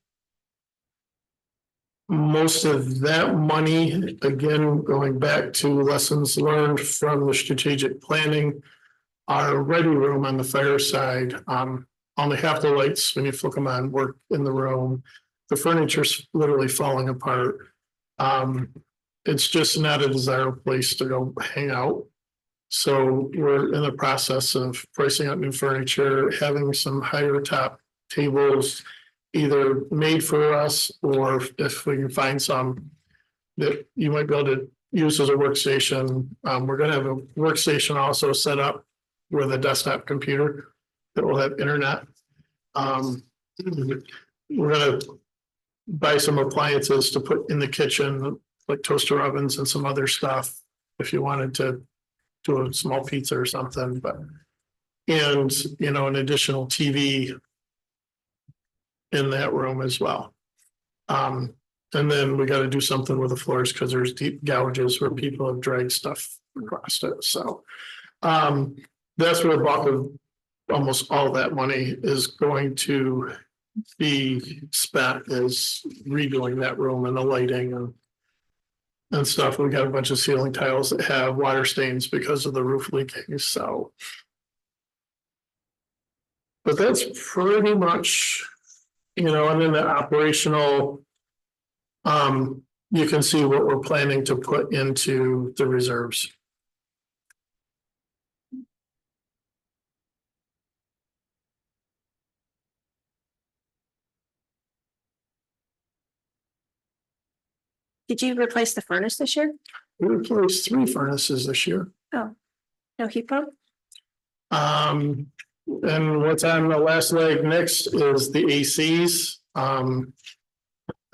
Most of that money, again, going back to lessons learned from the strategic planning, our ready room on the fire side, only half the lights when you flick them on work in the room. The furniture's literally falling apart. It's just not a desirable place to go hang out. So we're in the process of pricing out new furniture, having some higher top tables, either made for us, or if we can find some that you might be able to use as a workstation. We're going to have a workstation also set up with a desktop computer that will have internet. We're going to buy some appliances to put in the kitchen, like toaster ovens and some other stuff, if you wanted to do a small pizza or something. But and an additional TV in that room as well. And then we got to do something with the floors because there's deep gouges where people have dragged stuff across it. So that's where the bulk of almost all that money is going to be spent, is redoing that room and the lighting and stuff. We got a bunch of ceiling tiles that have water stains because of the roof leaking. So, but that's pretty much, and then the operational, you can see what we're planning to put into the reserves. Did you replace the furnace this year? We replaced 3 furnaces this year. Oh, no heat pump? And what's on the last leg next is the ACs. And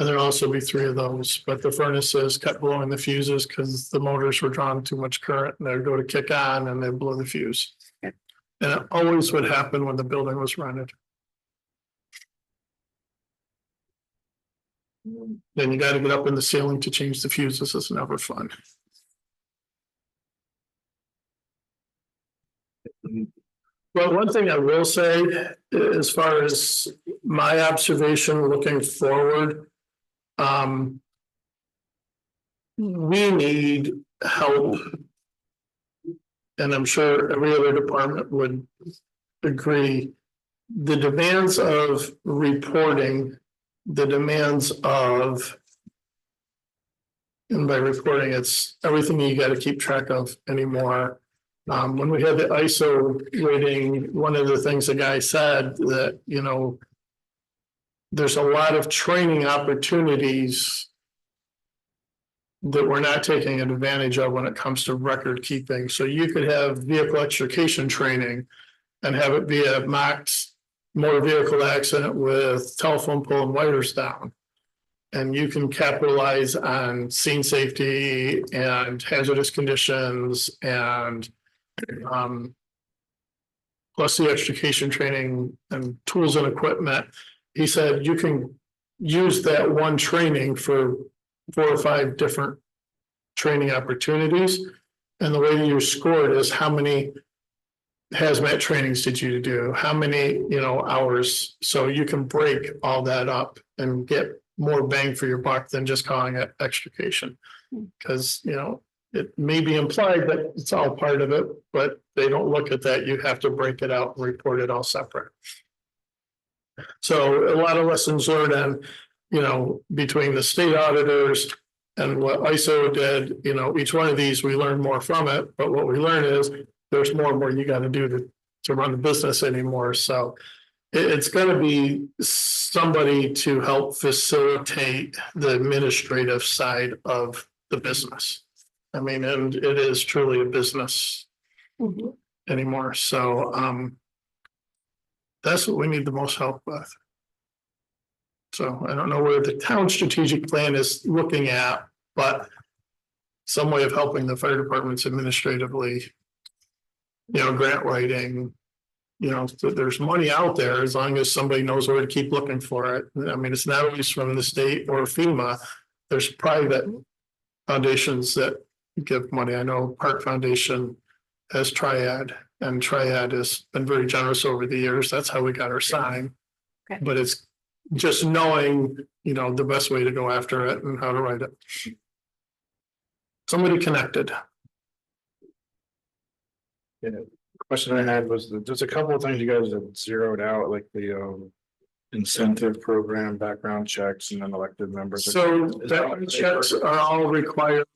there'll also be 3 of those, but the furnaces kept blowing the fuses because the motors were drawing too much current, and they'd go to kick on and they'd blow the fuse. Okay. And it always would happen when the building was rented. Then you got to get up in the ceiling to change the fuses. It's never fun. Well, one thing I will say, as far as my observation looking forward, we need help. And I'm sure every other department would agree. The demands of reporting, the demands of, and by reporting, it's everything you got to keep track of anymore. When we had the ISO rating, one of the things the guy said that, you know, there's a lot of training opportunities that we're not taking advantage of when it comes to record keeping. So you could have vehicle extrication training and have it be a mocked motor vehicle accident with telephone pole and wires down. And you can capitalize on scene safety and hazardous conditions and plus the extrication training and tools and equipment. He said you can use that one training for 4 or 5 different training opportunities. And the way you score it is how many hazmat trainings did you do? How many, you know, hours? So you can break all that up and get more bang for your buck than just calling it extrication. Because, you know, it may be implied that it's all part of it, but they don't look at that. You have to break it out and report it all separate. So a lot of lessons learned on, you know, between the state auditors and what ISO did, you know, each one of these, we learn more from it. But what we learn is there's more and more you got to do to run the business anymore. So it's going to be somebody to help facilitate the administrative side of the business. I mean, and it is truly a business anymore. So that's what we need the most help with. So I don't know where the town strategic plan is looking at, but some way of helping the fire departments administratively, you know, grant writing, you know, so there's money out there as long as somebody knows where to keep looking for it. I mean, it's not always from the state or FEMA. There's private foundations that give money. I know Park Foundation has Triad, and Triad has been very generous over the years. That's how we got our sign. Okay. But it's just knowing, you know, the best way to go after it and how to write it. Somebody connected. Yeah, question I had was that there's a couple of things you guys have zeroed out, like the incentive program, background checks, and then elected members. So Is that background checks are all required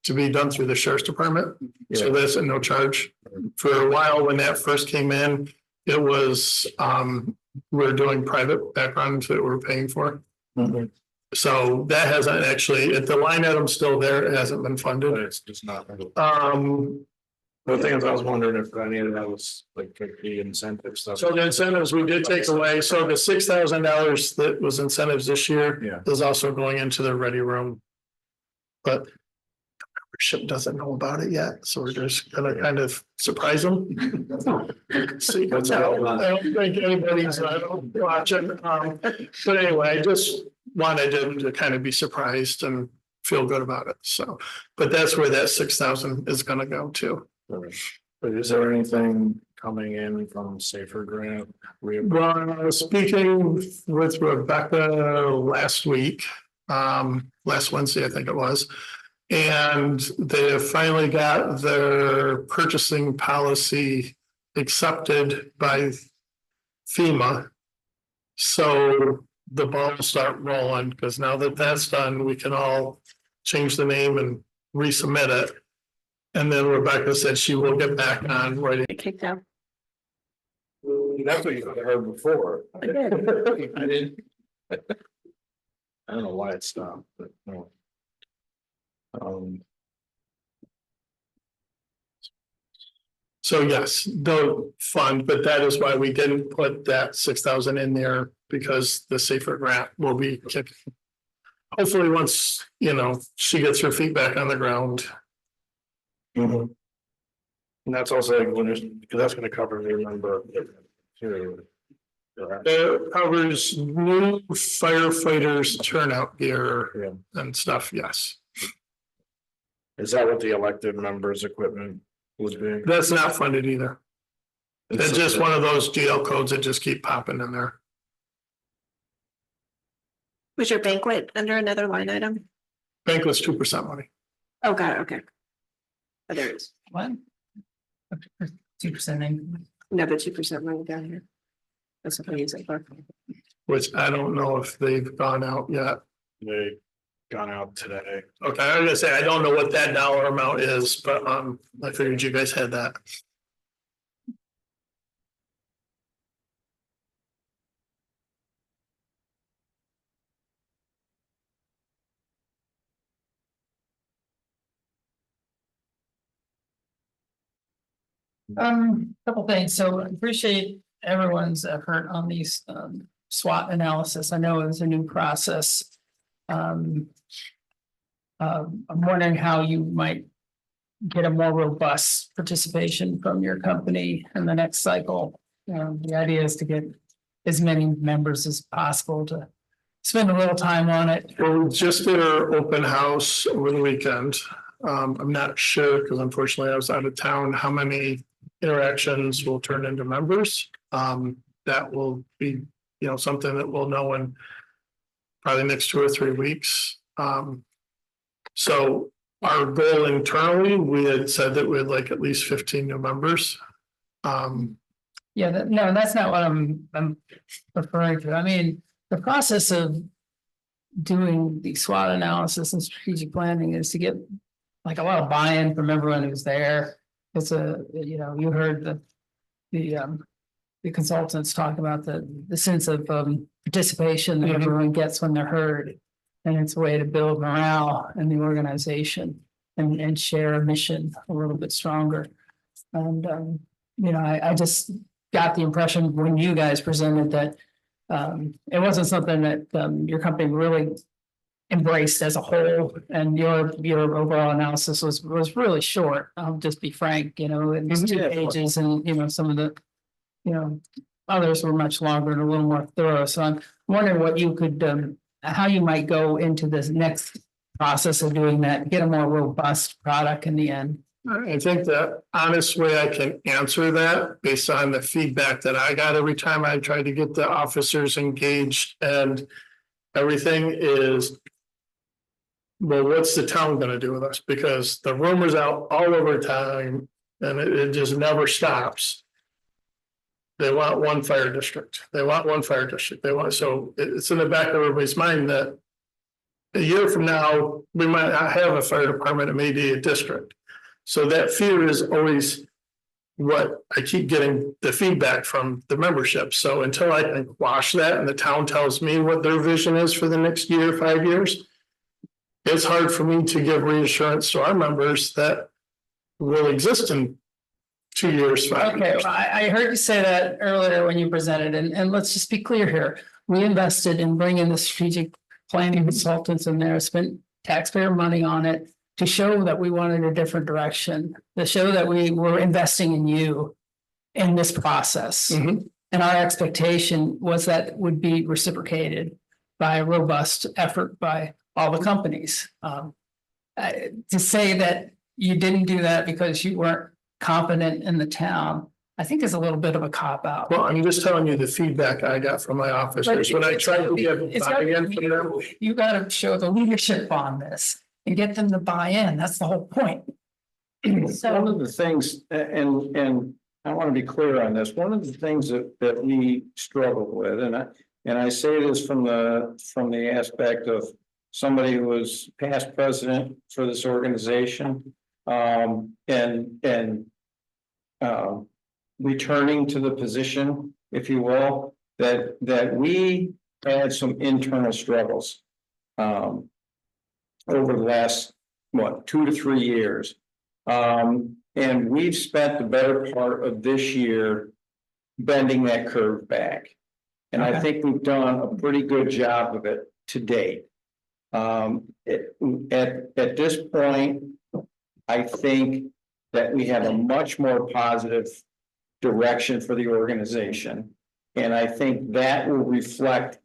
to be done through the sheriff's department. So that's at no charge. For a while, when that first came in, it was we're doing private backgrounds that we're paying for. So that hasn't actually, the line item's still there, it hasn't been funded. But it's just not. The thing is, I was wondering if any of that was like the incentive stuff. So the incentives we did take away, so the $6,000 that was incentives this year is also going into the ready room. But membership doesn't know about it yet, so we're just gonna kind of surprise them. See, I don't think anybody's watching, but anyway, I just wanted them to kind of be surprised and feel good about it, so. But that's where that 6,000 is gonna go to. But is there anything coming in from Safer Grant? Well, I was speaking with Rebecca last week, last Wednesday, I think it was. And they have finally got their purchasing policy accepted by FEMA. So the ball will start rolling, because now that that's done, we can all change the name and resubmit it. And then Rebecca said she will get back on writing. Kicked out. That's what you heard before. I did. I didn't. I don't know why it stopped, but no. So yes, they'll fund, but that is why we didn't put that 6,000 in there, because the Safer Grant will be kicked. Hopefully, once, you know, she gets her feet back on the ground. And that's also like when there's, because that's gonna cover the number. It covers new firefighters turnout gear and stuff, yes. Is that what the elected members' equipment would be? That's not funded either. It's just one of those GL codes that just keep popping in there. Was your banquet under another line item? Banquet's 2% money. Oh, got it, okay. Oh, there it is. What? 2%. Another 2% money down here. That's what I use it for. Which I don't know if they've gone out yet. gone out today. Okay, I was gonna say, I don't know what that dollar amount is, but I figured you guys had that. Couple things. So I appreciate everyone's effort on these SWOT analysis. I know it was a new process. I'm wondering how you might get a more robust participation from your company in the next cycle. The idea is to get as many members as possible to spend a little time on it. Well, we just did our open house over the weekend. I'm not sure, because unfortunately I was out of town, how many interactions will turn into members. That will be, something that we'll know in probably next 2 or 3 weeks. So our goal internally, we had said that we'd like at least 15 new members. Yeah, no, that's not what I'm referring to. I mean, the process of doing the SWOT analysis and strategic planning is to get like a lot of buy-in from everyone who's there. It's you heard the consultants talk about the sense of participation that everyone gets when they're heard. And it's a way to build morale in the organization and share a mission a little bit stronger. And, I just got the impression when you guys presented that it wasn't something that your company really embraced as a whole, and your overall analysis was really short. I'll just be frank, it's 2 pages, and some of the others were much longer and a little more thorough. So I'm wondering what you could how you might go into this next process of doing that, get a more robust product in the end. I think the honest way I can answer that, based on the feedback that I got every time I tried to get the officers engaged and everything, is, well, what's the town gonna do with us? Because the rumors out all over town, and it just never stops. They want one fire district. They want one fire district. So it's in the back of everybody's mind that a year from now, we might not have a fire department, it may be a district. So that fear is always what I keep getting the feedback from the membership. So until I can quash that and the town tells me what their vision is for the next year, 5 years, it's hard for me to give reassurance to our members that will exist in 2 years, 5 Okay, years. well, I heard you say that earlier when you presented, and let's just be clear here. We invested in bringing the strategic planning consultants in there, spent taxpayer money on it to show that we wanted a different direction, to show that we were investing in you in this process. Mhm. And our expectation was that it would be reciprocated by a robust effort by all the companies. To say that you didn't do that because you weren't competent in the town, I think is a little bit of a cop-out. Well, I'm just telling you the feedback I got from my officers when I tried to get buy-in from them. You gotta show the leadership on this and get them to buy in. That's the whole point. One of the things, and I want to be clear on this, one of the things that we struggle with, and I say this from the aspect of somebody who was past president for this organization, and returning to the position, if you will, that we had some internal struggles over the last, 2 to 3 years. And we've spent the better part of this year bending that curve back. And I think we've done a pretty good job of it to date. At this point, I think that we have a much more positive direction for the organization. And I think that will reflect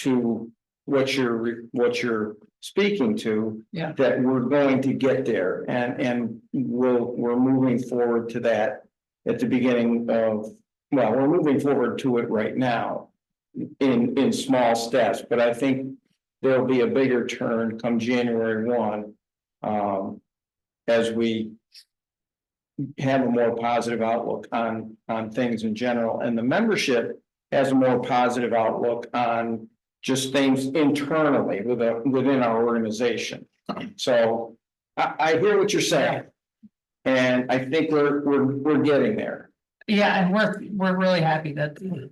to what you're speaking to, Yeah. that we're going to get there, and we're moving forward to that at the beginning of, we're moving forward to it right now in small steps, but I think there'll be a bigger turn come January 1, as we have a more positive outlook on things in general, and the membership has a more positive outlook on just things internally within our organization. So I hear what you're saying. And I think we're getting there. Yeah, and we're really happy that it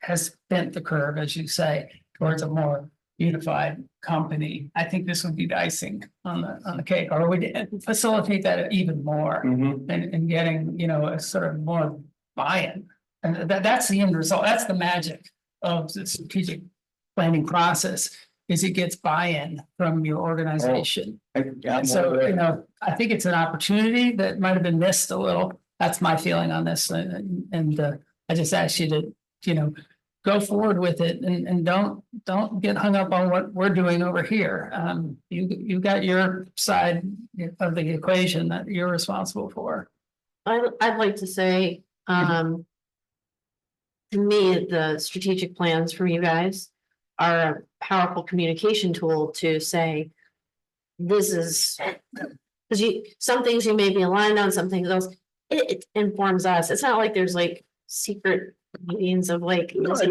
has bent the curve, as you say, towards a more unified company. I think this would be the icing on the cake, or would facilitate that even more. And getting, a sort of more buy-in. And that's the end result. That's the magic of the strategic planning process, is it gets buy-in from your organization. So, I think it's an opportunity that might have been missed a little. That's my feeling on this. And I just ask you to, go forward with it and don't get hung up on what we're doing over here. You got your side of the equation that you're responsible for. I'd like to say, to me, the strategic plans from you guys are a powerful communication tool to say, this is, because some things you may be aligned on, some things else, it informs us. It's not like there's like secret meetings of like, it's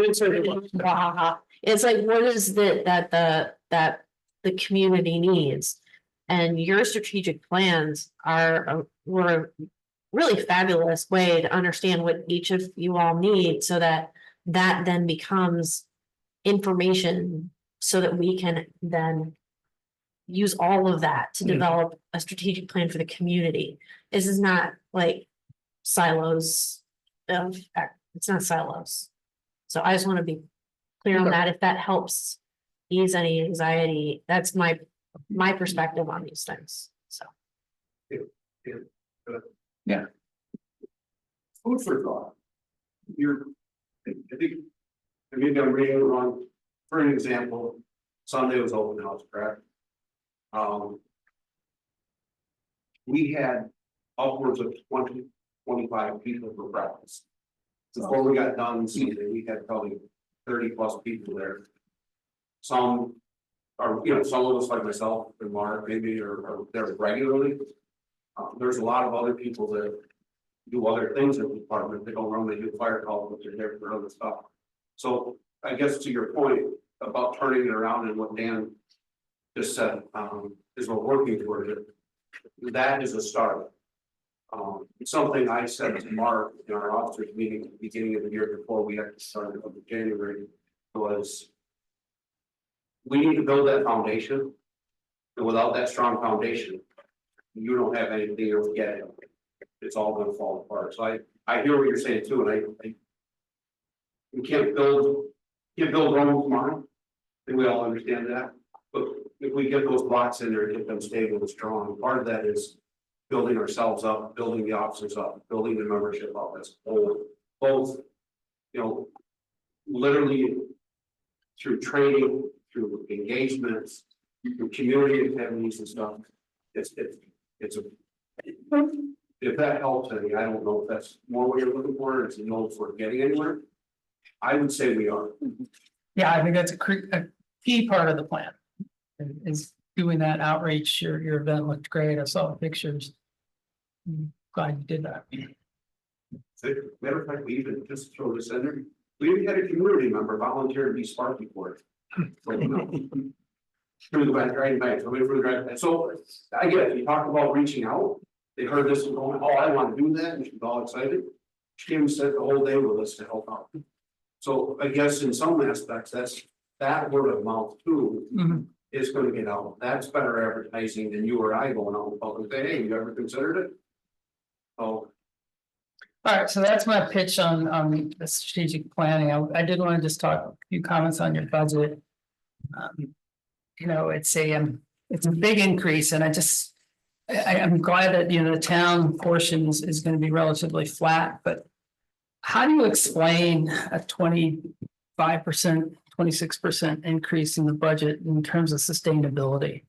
like, what is it that the community needs? And your strategic plans were a really fabulous way to understand what each of you all need, so that then becomes information, so that we can then use all of that to develop a strategic plan for the community. This is not like silos it's not silos. So I just want to be clear on that. If that helps ease any anxiety, that's my perspective on these things. So. Yeah. Food for thought. I think, maybe I'm reading it wrong. For an example, Sunday was open house, correct? We had upwards of 20, 25 people for breakfast. Before we got done season, we had probably 30 plus people there. Some are, some of us like myself and Mark maybe are there regularly. There's a lot of other people that do other things in the department. They don't normally do fire calls, but they're there for other stuff. So I guess to your point about turning it around and what Dan just said, is we're working toward it. That is a start. It's something I said to Mark in our officers meeting at the beginning of the year before we actually started of January, was we need to build that foundation. And without that strong foundation, you don't have anything to get it. It's all going to fall apart. So I hear what you're saying too, and we can't build Rome tomorrow. I think we all understand that. But if we get those blocks in there and get them stable and strong, part of that is building ourselves up, building the officers up, building the membership up as whole. Both, literally through training, through engagements, through community academies and stuff. If that helps any, I don't know if that's more what you're looking for, or if we're getting anywhere. I would say we are. Yeah, I think that's a key part of the plan, is doing that outreach. Your event looked great. I saw the pictures. I'm glad you did that. Matter of fact, we even just throw this in there. We even had a community member volunteer to be Sparky for it. So I get it. You talk about reaching out. They heard this and going, oh, I want to do that, and she's all excited. She came and spent the whole day with us to help out. So I guess in some aspects, that word of mouth too is going to get out. That's better advertising than you or I going out in public. Say, hey, you ever considered it? Oh. All right, so that's my pitch on the strategic planning. I did want to just talk a few comments on your budget. It's a big increase, and I'm glad that the town portion is going to be relatively flat. But how do you explain a 25%, 26% increase in the budget in terms of sustainability?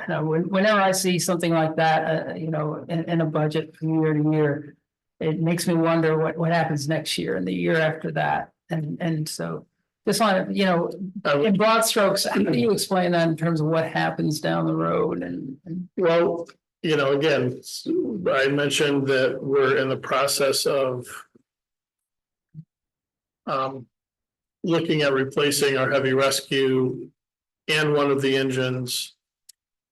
Whenever I see something like that, in a budget from year to year, it makes me wonder what happens next year and the year after that. And so just want to, in broad strokes, how do you explain that in terms of what happens down the road? Well, again, I mentioned that we're in the process of looking at replacing our heavy rescue and one of the engines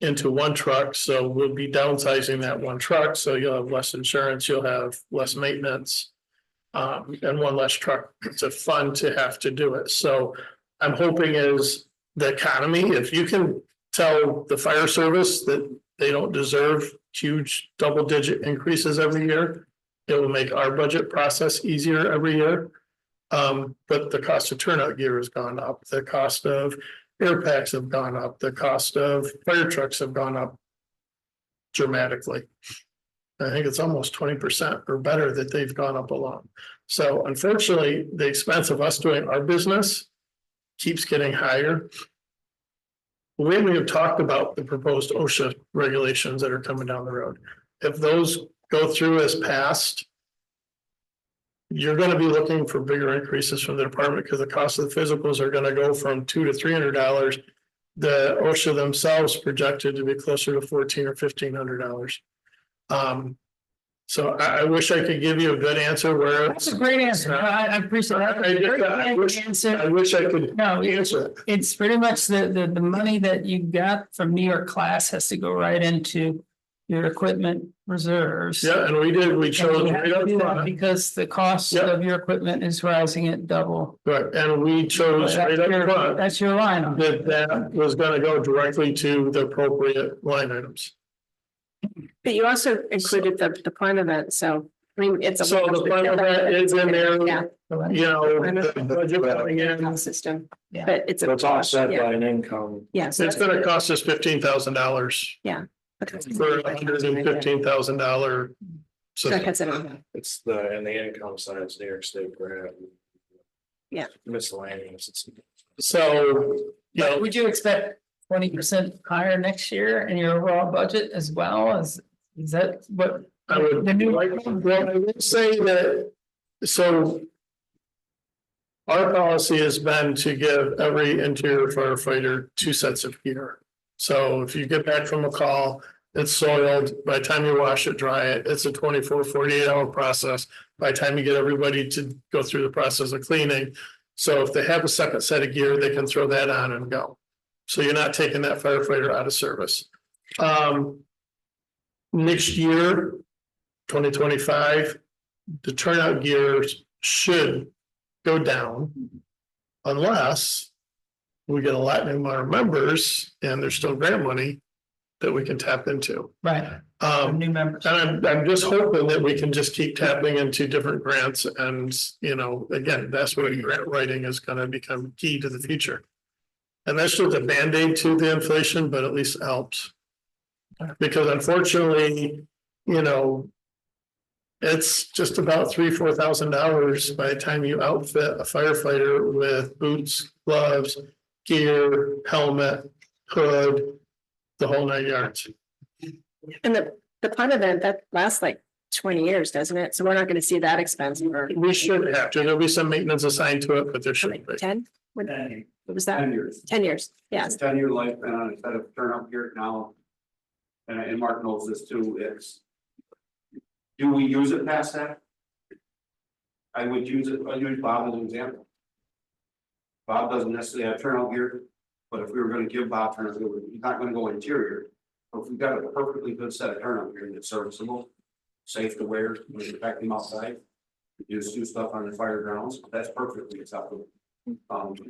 into one truck, so we'll be downsizing that one truck, so you'll have less insurance, you'll have less maintenance. And one less truck to fund to have to do it, so I'm hoping is the economy, if you can tell the fire service that they don't deserve huge double-digit increases every year, it will make our budget process easier every year. But the cost of turnout gear has gone up, the cost of air packs have gone up, the cost of fire trucks have gone up dramatically. I think it's almost 20% or better that they've gone up along. So unfortunately, the expense of us doing our business keeps getting higher. We haven't even talked about the proposed OSHA regulations that are coming down the road. If those go through as passed, you're going to be looking for bigger increases from the department because the cost of the physicals are going to go from $200 to $300. The OSHA themselves projected to be closer to $1,400 or $1,500. So I wish I could give you a good answer where. That's a great answer. I appreciate that. I wish I could No, answer it. it's pretty much the money that you got from New York class has to go right into your equipment reserves. Yeah, and we chose And you have right to up do that front. because the cost Yep. of your equipment is rising at double. Right, and we chose right up front That's your line on it. that was gonna go directly to the appropriate line items. But you also included the plan event, so, I mean, it's. So the plan event is in there, Yeah. you know, the budget coming in, System, Yeah. but it's. So it's offset Yeah. by an income. Yeah. so it's that's- gonna cost us $15,000 okay. for $115,000. So that cuts it in. It's and the income side is New York State grant. Yeah. Miscellaneous. So, you know, Would you expect 20% higher next year in your overall budget as well? Is that what? I would The new. well, I would say that, so. Our policy has been to give every interior firefighter 2 sets of gear. So if you get back from a call, it's soiled, by the time you wash it, dry it, it's a 24, 48-hour process. By the time you get everybody to go through the process of cleaning. So if they have a second set of gear, they can throw that on and go. So you're not taking that firefighter out of service. Next year, 2025, the turnout gears should go down unless we get a lot more members and there's still grant money that we can tap into. Right. New members. And I'm just hoping that we can just keep tapping into different grants and, you know, again, that's what grant writing is going to become key to the future. And that's just a Band-Aid to the inflation, but at least helps. Because unfortunately, you know, it's just about $3,000-4,000 by the time you outfit a firefighter with boots, gloves, gear, helmet, hood, the whole 9 yards. And the plan event, that lasts like 20 years, doesn't it? So we're not gonna see that expense for. We should have to, there'll be some maintenance assigned to it, but there should be. 10? What was that? 10 years. 10 years, yes. 10-year lifespan on a set of turnout gear now. And Mark knows this too, do we use it past that? I would use Bob as an example. Bob doesn't necessarily have turnout gear, but if we were gonna give Bob turnout gear, he's not gonna go interior. But if we've got a perfectly good set of turnout gear that's serviceable, safe to wear, when you pack them outside, you just do stuff on the fire grounds, that's perfectly acceptable. You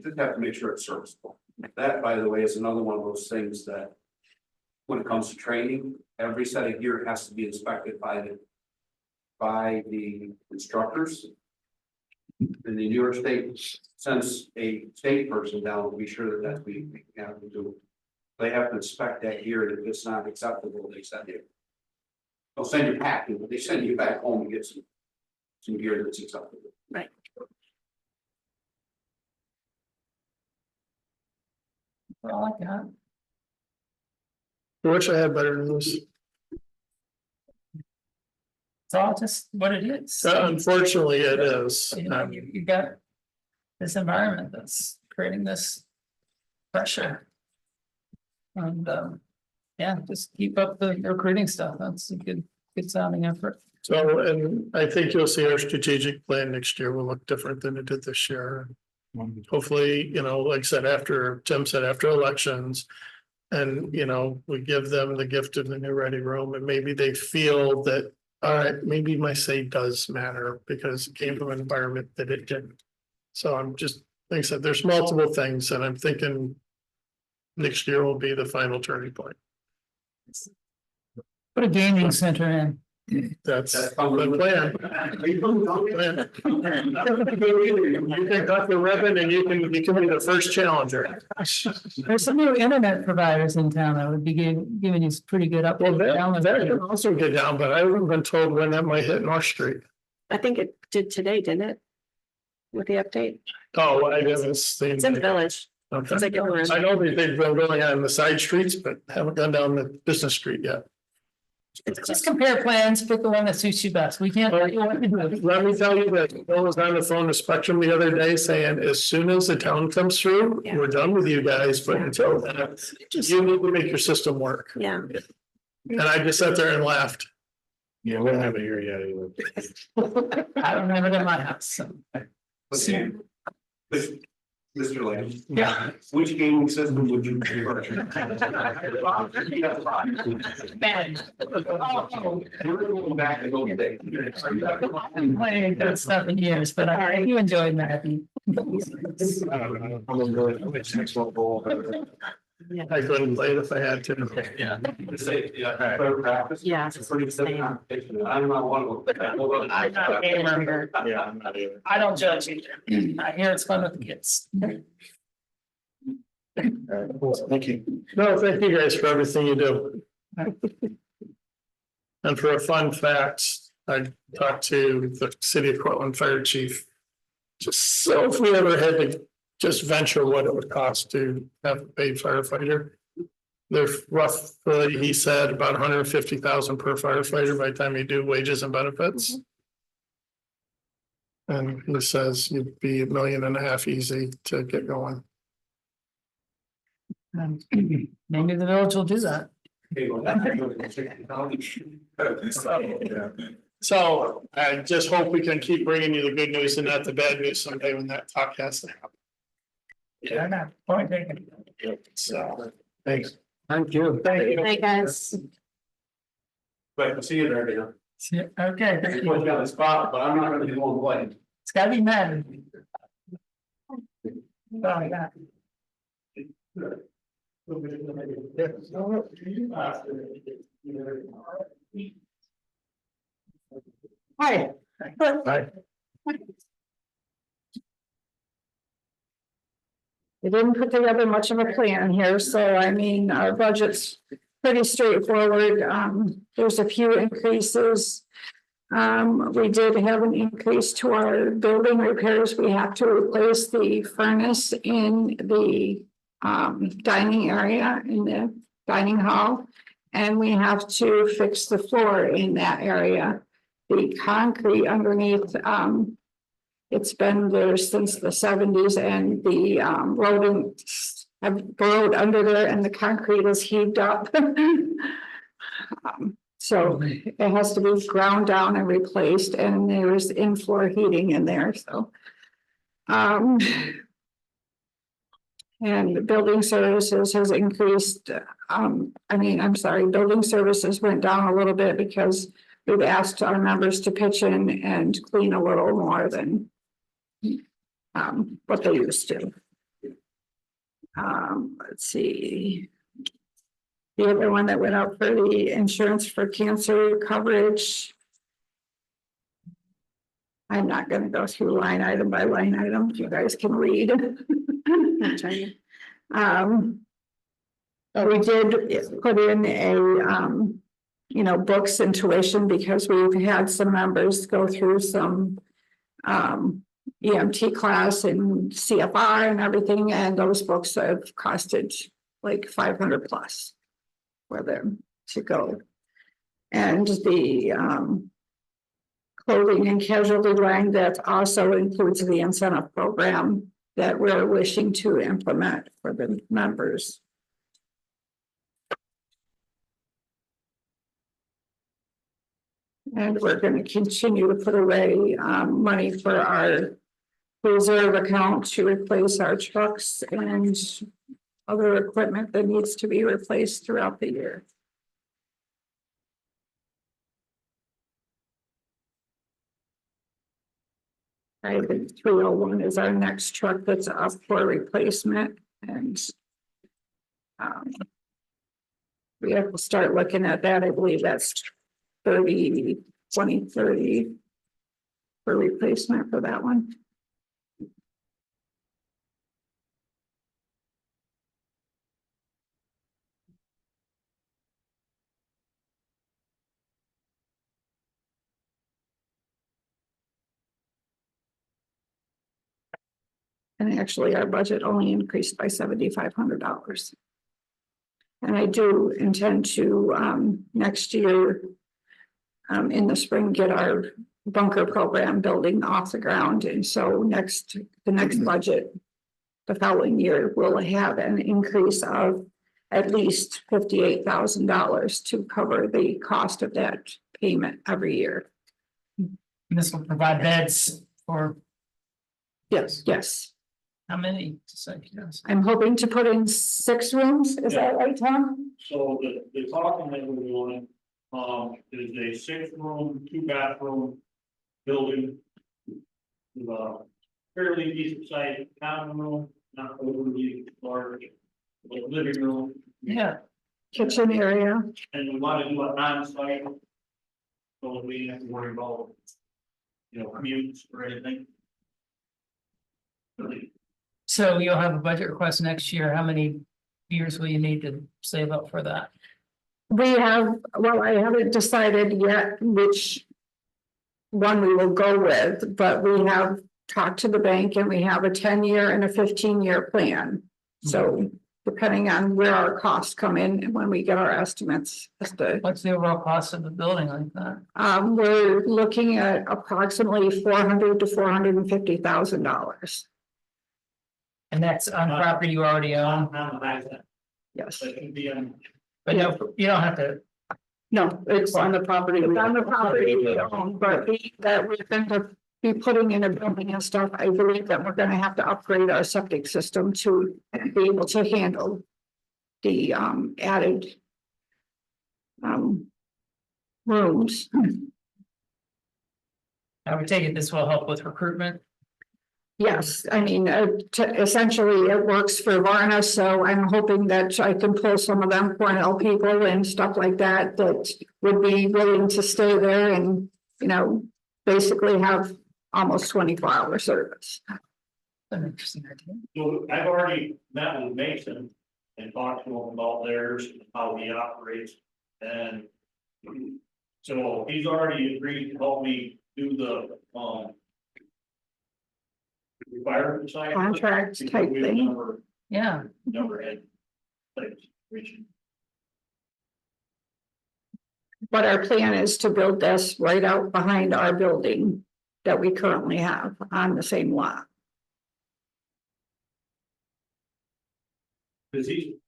just have to make sure it's serviceable. That, by the way, is another one of those things that when it comes to training, every set of gear has to be inspected by the instructors. And the New York State sends a state person down to be sure that that's we have to do. They have to inspect that gear, and if it's not acceptable, they send you. They'll send you packing, but they send you back home to get some gear that's acceptable. Right. All I got. I wish I had better news. It's all just what it is. Unfortunately, it is. You know, you got this environment that's creating this pressure. And yeah, just keep up the recruiting stuff. That's a good sounding effort. So, and I think you'll see our strategic plan next year will look different than it did this year. hopefully, like I said, after, Tim said, after elections. And, we give them the gift of the new ready room and maybe they feel that, all right, maybe my say does matter because it came from an environment that it didn't. So I'm just, like I said, there's multiple things and I'm thinking next year will be the final turning point. Put a gaming center in. That's the plan. You can cut the ribbon and you can be the first challenger. There's some new internet providers in town that would be giving you pretty good up. Well, that can also get down, but I haven't been told when that might hit North Street. I think it did today, didn't it? With the update, Oh, I haven't seen. it's in the village. Okay. It's like everywhere. I know that they've been going on the side streets, but haven't gone down the business street yet. Just compare plans, pick the one that suits you best. We can't. Let me tell you that Bill was on the phone to Spectrum the other day saying, as soon as the town comes through, Yeah. we're done with you guys, but until then, you need to make your system work. Yeah. And I just sat there and laughed. Yeah, we don't have it here yet either. I don't have it in my house, so. Okay. Mr. Lamb. Yeah. Which gaming system would you prefer? Man. We're going back to those days. I've been playing that stuff in years, but I do enjoy Matthew. I couldn't play it if I had to. Yeah. Better practice. Yeah. It's pretty simple competition. I'm not one of them. I'm not a gamer. Yeah, I'm not either. I don't judge either. I hear it's fun with the kids. Thank you. No, thank you guys for everything you do. And for a fun fact, I talked to the city of Cortland Fire Chief. Just so if we ever had to just venture what it would cost to have a paid firefighter. They're roughly, he said, about 150,000 per firefighter by the time you do wages and benefits. And he says you'd be $1.5 million easy to get going. Maybe the village will do that. So I just hope we can keep bringing you the good news and not the bad news someday when that talk has to happen. Yeah, no, point taken. So, thanks. Thank you. Thank you. Hey, guys. But we'll see you there, Dan. Okay, thank Everyone's you. got a spot, but I'm not gonna be the one playing. It's gotta be mad. Oh, yeah. Hi. Bye. We didn't put together much of a plan here, so I mean, our budget's pretty straightforward. There's a few increases. We did have an increase to our building repairs. We have to replace the furnace in the dining area, in the dining hall. And we have to fix the floor in that area. The concrete underneath, it's been there since the 70s and the rodents have burrowed under there and the concrete is heaved up. So it has to be ground down and replaced, and there's in-floor heating in there, so. And building services has increased, building services went down a little bit because we've asked our members to pitch in and clean a little more than what they used to. Let's see. The other one that went up for the insurance for cancer coverage. I'm not gonna go through line item by line item. You guys can read. We did put in a, books and tuition because we've had some members go through some EMT class and CFR and everything, and those books have costed like 500 plus for them to go. And the clothing and casualty line, that also includes the incentive program that we're wishing to implement for the members. And we're going to continue to put away money for our reserve account to replace our trucks and other equipment that needs to be replaced throughout the year. I think 301 is our next truck that's up for replacement and we have to start looking at that. I believe that's 2030 for replacement for that one. And actually, our budget only increased by $7,500. And I do intend to, next year, in the spring, get our bunker program building off the ground. And so the next budget, the following year, will have an increase of at least $58,000 to cover the cost of that payment every year. And this will provide beds for Yes. how many? Just like, yes. I'm hoping to put in 6 rooms. Is that right, Tom? So the talking that we're doing, is a 6-room, 2-bathroom building. With a fairly decent sized common room, not overly large, but living room. Yeah, Kitchen area. And we want to do it on-site. So we don't have to worry about, commutes or anything. so you'll have a budget request next year. How many years will you need to save up for that? We have, well, I haven't decided yet which one we will go with, but we have talked to the bank and we have a 10-year and a 15-year plan. So depending on where our costs come in and when we get our estimates. What's the overall cost of the building like that? We're looking at approximately $400,000 to $450,000. And that's on property you already own, On the high side, Yes. that can be on. but no, you don't have to. No, it's on the property. It's on the property we own, but that we're going to be putting in a building and stuff. I believe that we're gonna have to upgrade our septic system to be able to handle the added rooms. I would take it this will help with recruitment. Yes, I mean, essentially it works for Varna, so I'm hoping that I can pull some of them Cornell people and stuff like that that would be willing to stay there and, basically have almost 24-hour service. An interesting idea. So I've already met with Mason and talked to him about theirs, and how he operates, and so he's already agreed to help me do the, requirement side. Contract type thing. Yeah, Never had. Reaching. But our plan is to build this right out behind our building that we currently have on the same lot. Cause you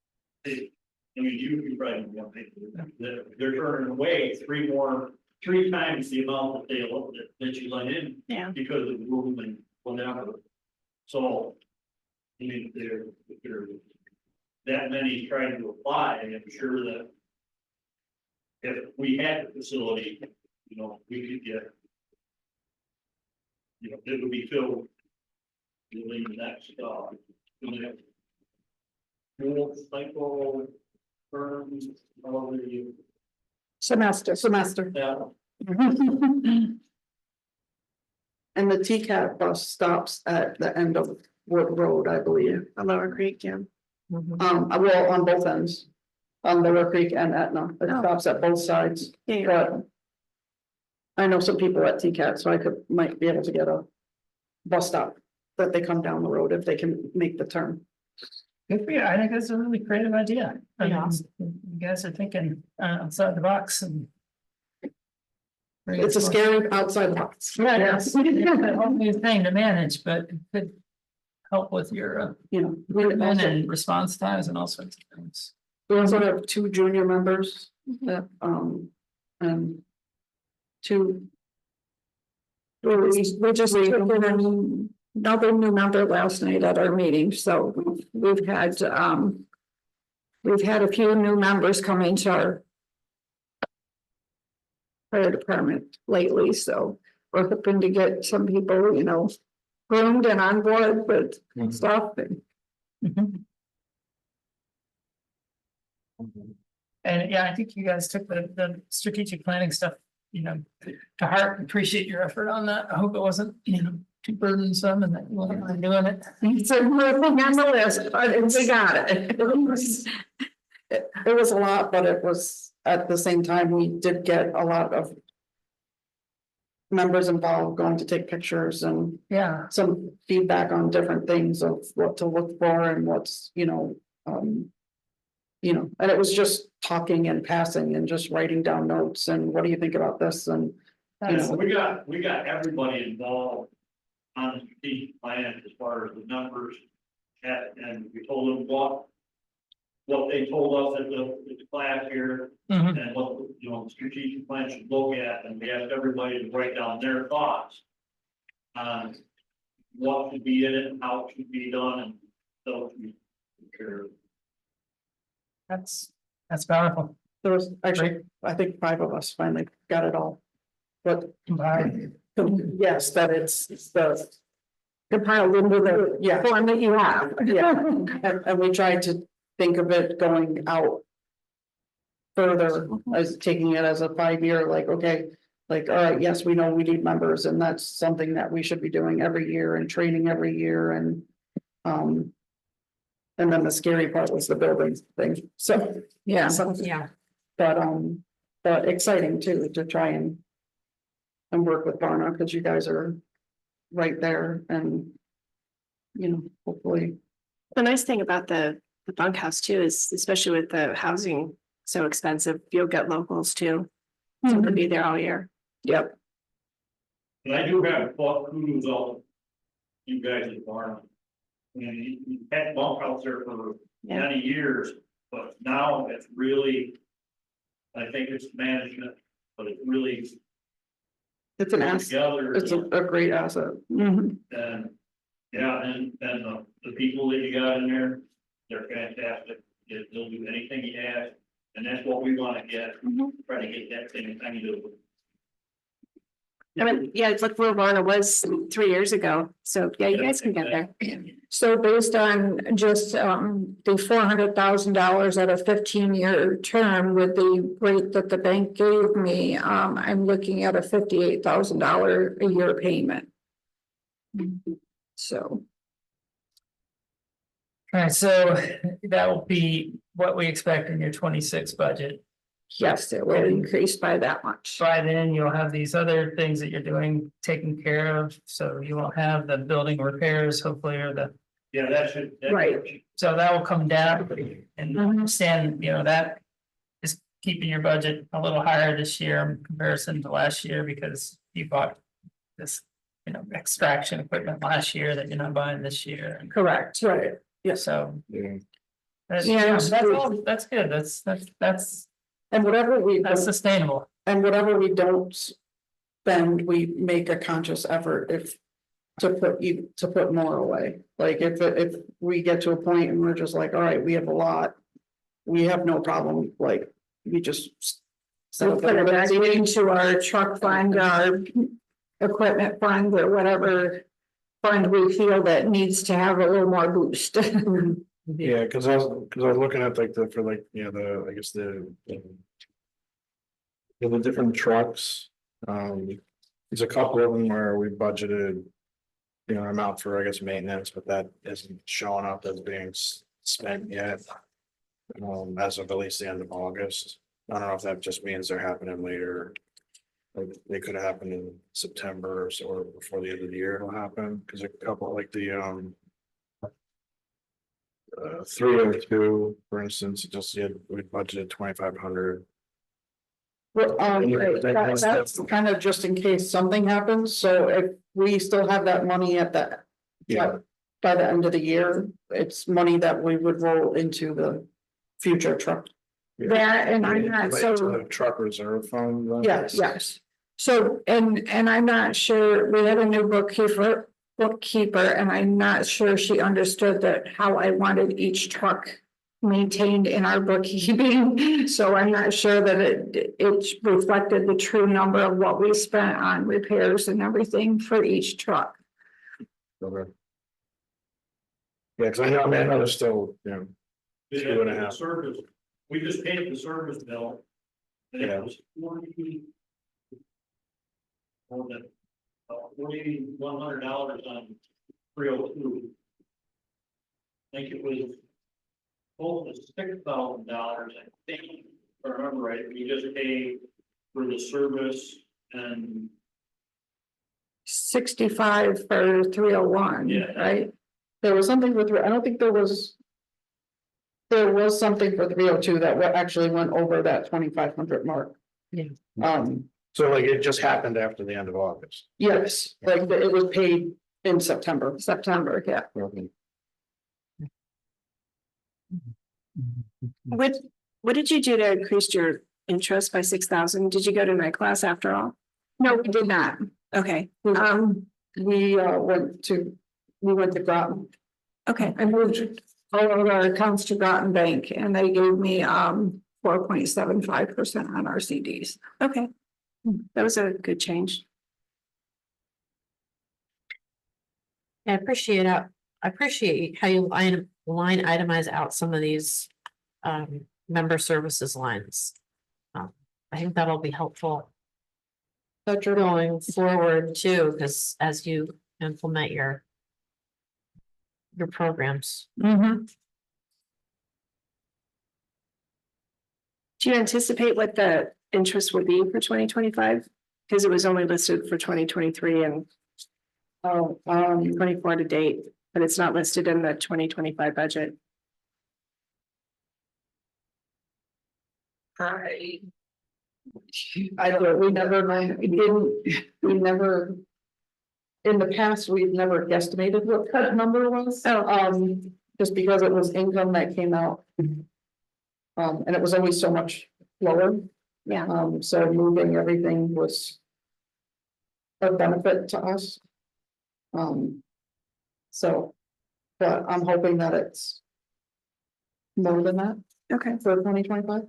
probably want to, they're turning away 3 times the amount that you let in. Yeah. Because of the room and whatever. So, if there that many trying to apply, and I'm sure that if we had the facility, we could get, it would be filled. Really next, full cycle firms, all the, Semester. And the TCAT bus stops at the end of Wood Road, I believe. A Lower Creek, yeah. Well, on both ends, on Lower Creek and Etna, it Oh. stops at both sides, Yeah, but. I know some people at TCAT, so I might be able to get a bus stop that they come down the road if they can make the turn. good for you. I think that's a really creative idea. I mean, Yeah. you guys are thinking outside the box and. It's a scary outside box. Yes, a whole new thing to manage, but it could help with your recruitment and response times and all sorts of things. We also have 2 junior members that, and 2. We just took in another new member last night at our meeting, so we've had a few new members come into our fire department lately, so we're hoping to get some people, you know, groomed and on board with stuff. And yeah, I think you guys took the strategic planning stuff, you know, to heart. Appreciate your effort on that. I hope it wasn't, you know, too burdensome and that you weren't doing it. It's a good thing on the list, but we got it. It was a lot, but it was, at the same time, we did get a lot of members involved going to take pictures and Yeah, some feedback on different things of what to look for and what's, and it was just talking and passing and just writing down notes and what do you think about this and, you know. We got everybody involved on the strategic plan as far as the numbers. And we told them what they told us at the class here. And what, you know, the strategic plan should look at, and we asked everybody to write down their thoughts on what should be in it, and how it should be done, and so sure. that's powerful. There was actually, I think 5 of us finally got it all. But yes, that it's the Compiled into the yeah, form that you have. yeah, and we tried to think of it going out further, as taking it as a 5-year, like, okay, like, all right, yes, we know we need members, and that's something that we should be doing every year and training every year, and then the scary part was the building thing, so, Yeah. Yeah. but exciting too, to try and work with Barna, because you guys are right there, and hopefully. The nice thing about the bunkhouse too is, especially with the housing so expensive, you'll get locals too. So they'll be there all year. Yep. And I do have kudos on you guys at Barn. And you had bunkhouse there for many years, but now it's really, I think it's management, but it's really. It's an asset, Together, it's a great asset. and, yeah, and the people that you got in there, they're fantastic. They'll do anything you ask, and that's what we want to get, try to get that thing kind of. I mean, yeah, it's like where Varna was 3 years ago. So yeah, you guys can get there. So based on just the $400,000 at a 15-year term with the rate that the bank gave me, I'm looking at a $58,000 a year payment. So. All right, so that will be what we expect in your 26 budget. Yes, it will increase by that much. By then, you'll have these other things that you're doing taken care of, so you won't have the building repairs, hopefully, or the. Yeah, that should. Right. So that will come down and understand, that is keeping your budget a little higher this year in comparison to last year, because you bought this, extraction equipment last year that you're not buying this year. Correct, right. Yeah, so. That's good, that's. And whatever that's sustainable. And whatever we don't spend, we make a conscious effort to put more away. Like if we get to a point and we're just like, all right, we have a lot, we have no problem, like, we just. So put it back into our truck fund, our equipment fund, or whatever fund we feel that needs to have a little more boost. Yeah, because I was looking at like the different trucks. There's a couple of them where we budgeted, amount for, I guess, maintenance, but that isn't showing up as being spent yet. As of at least the end of August. I don't know if that just means they're happening later. Like they could happen in September or before the end of the year it'll happen, because a couple like the 302, for instance, we budgeted 2,500. Well, that's kind of just in case something happens, so if we still have that money at that. Yeah. By the end of the year, it's money that we would roll into the future truck. That, and I'm not so. The truck reserve fund. Yes. Yes. So, and I'm not sure, we had a new bookkeeper bookkeeper, and I'm not sure she understood that how I wanted each truck maintained in our bookkeeping. So I'm not sure that it reflected the true number of what we spent on repairs and everything for each truck. Okay. Yeah, because I know there's still, Did Two and a have half. Service, we just paid the service bill. And Yeah. it was 40. More than, $4,100 on 302. I think it was close to $6,000, I think, if I remember right, we just paid for the service and 65 for 301, Yeah. right? There was something with, I don't think there was. There was something for 302 that actually went over that 2,500 mark. Yeah. so like it just happened after the end of August. Yes, like it was paid in September. September, yeah. What did you do to increase your interest by 6,000? Did you go to night class after all? No, we did not. Okay, We went to Groton. okay, I moved all of our accounts to Groton Bank, and they gave me 4.75% on our CDs. okay. That was a good change. I appreciate how you line itemize out some of these member services lines. I think that'll be helpful going forward too, because as you implement your programs. Mm-hmm. Do you anticipate what the interest will be for 2025? Because it was only listed for 2023 and 24 to date, but it's not listed in the 2025 budget. I don't, we never, we never. In the past, we've never guesstimated what that number was. Just because it was income that came out. And it was always so much lower. Yeah. So moving everything was a benefit to us. So, but I'm hoping that it's more than that Okay. for 2025.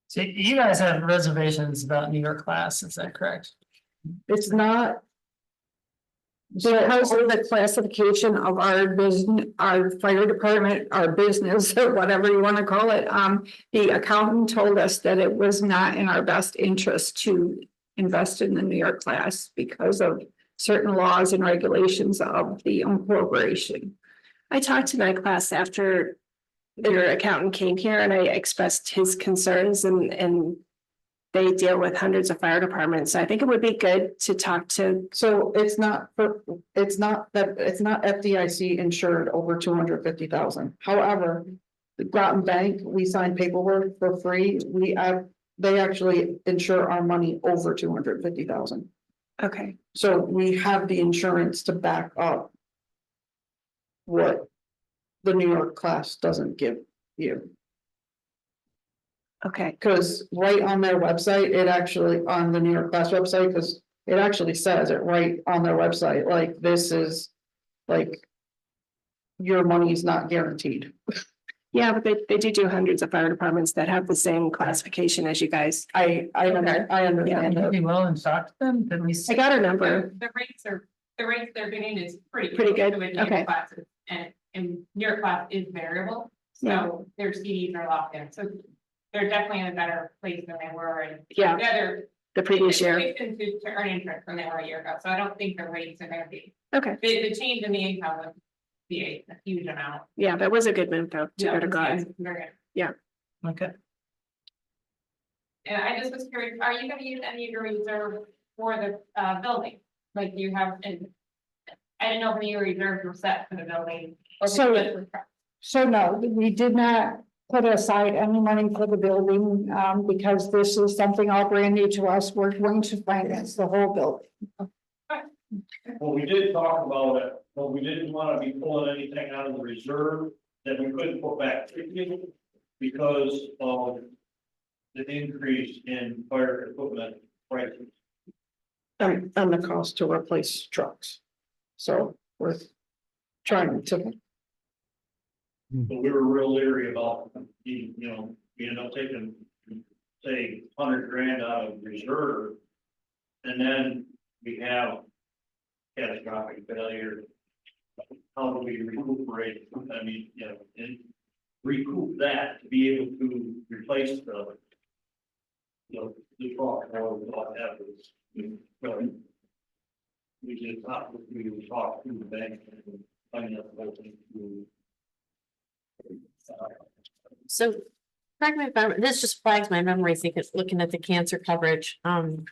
So you guys have reservations about New York class, is that correct? It's not. Because of the classification of our business, our fire department, our business, or whatever you want to call it, the accountant told us that it was not in our best interest to invest in the New York class because of certain laws and regulations of the incorporation. I talked to night class after your accountant came here and I expressed his concerns and they deal with hundreds of fire departments. So I think it would be good to talk to. So it's not FDIC insured over 250,000. However, the Groton Bank, we signed paperwork for free. They actually insure our money over 250,000. Okay. So we have the insurance to back up what the New York class doesn't give you. Okay. Because right on their website, it actually, on the New York class website, because it actually says it right on their website, like, this is, like, your money's not guaranteed. Yeah, but they do hundreds of fire departments that have the same classification as you guys. I understand Would you that. be willing to talk to them? At least. I got a number. The rates they're getting is pretty Pretty good, with okay. your classes, and your class is variable, Yeah. so their CDs are locked in, so they're definitely in a better place than they were, and Yeah. The previous year. To earn interest than they were a year ago, so I don't think the rates are gonna be, Okay. the change in the income would be a huge amount. Yeah, that was a good move though, to No, go to yes, Groton. very good. Yeah. Okay. And I just was curious, are you gonna use any of your reserve for the building? Like you have, and I didn't know if any of your reserves were set for the building. Or So no, we did not put aside any money for the building, because this is something all brand new to us. We're going to finance the whole building. well, we did talk about it, but we didn't want to be pulling anything out of the reserve that we couldn't put back quickly because of the increase in fire equipment prices. And the cost to replace trucks. So we're trying to, But we were real leery about, you know, we ended up taking, say, 100 grand out of reserve. And then we have catastrophic failure. How do we recuperate, I mean, you know, and recoup that to be able to replace the, you know, the truck or what have you. We just talked, we talked to the bank and finding out the whole thing through. So, correct me if I'm, this just flags my memory, looking at the cancer coverage, did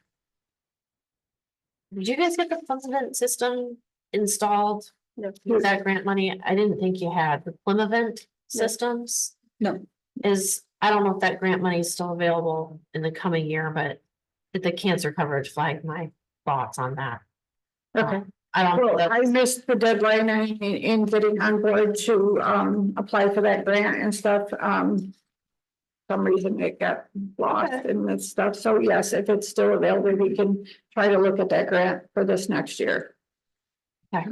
you guys get the Plymouth system installed? With that grant money? I didn't think you had the Plymouth systems. No. I don't know if that grant money is still available in the coming year, but the cancer coverage flagged my thoughts on that. Okay. I don't know. Well, I missed the deadline in getting on board to apply for that grant and stuff. Some reason it got lost and that stuff. So yes, if it's still available, we can try to look at that grant for this next year. Okay.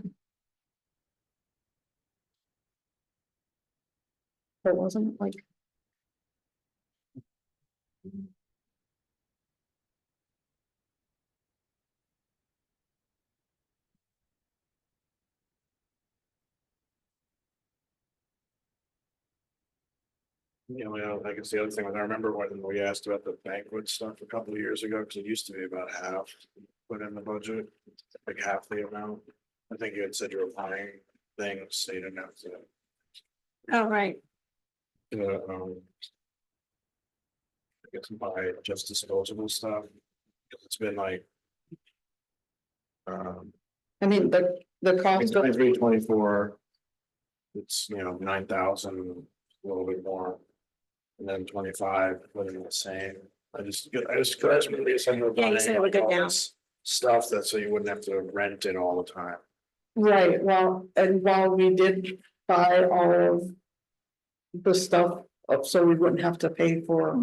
it wasn't like. You know, I guess the other thing was, I remember when we asked about the banquet stuff a couple of years ago, because it used to be about half put in the budget, like half the amount. I think you had said you were buying things, so you didn't have to. All right. I guess buy just disposable stuff, because it's been like. I mean, the cost of, 23-24. It's, you know, 9,000, a little bit more. And then 25, putting the same. I just really some of Yeah, you said it would go down. stuff that, so you wouldn't have to rent it all the time. right, well, and while we did buy all of the stuff up, so we wouldn't have to pay for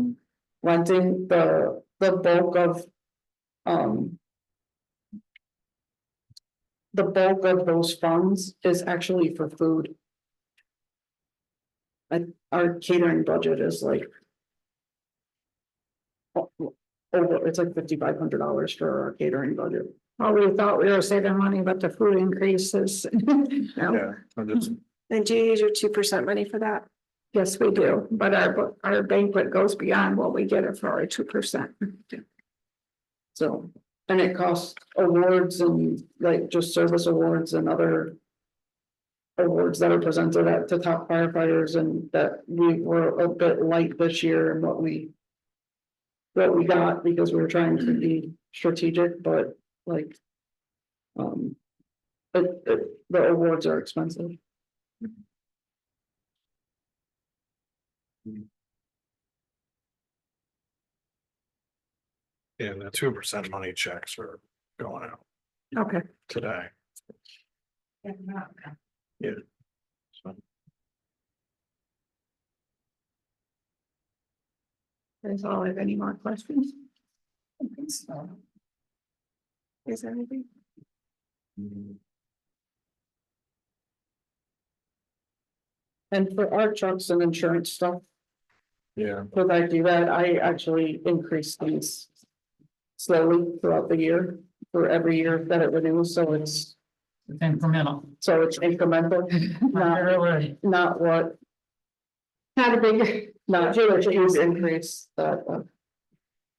renting, the bulk of, the bulk of those funds is actually for food. Our catering budget is like over, it's like $5,500 for our catering budget. Well, we thought we were saving money, but the food increases. No. Yeah, I'm just, And do you use your 2% money for that? Yes, we do, but our banquet goes beyond what we get it for our 2%. So, and it costs awards and like just service awards and other. Awards that are presented at the top firefighters, and that we were a bit light this year in what we got, because we were trying to be strategic, but like. The awards are expensive. yeah, the 2% money checks are going out Okay. today. Yeah. So, Does all have any more questions? I think so. Is there anything? And for our trucks and insurance stuff, yeah, when I do that, I actually increase these. Slowly throughout the year, for every year that it renews, so it's Incremental. incremental, Really. not what. Not a big. Not a huge increase that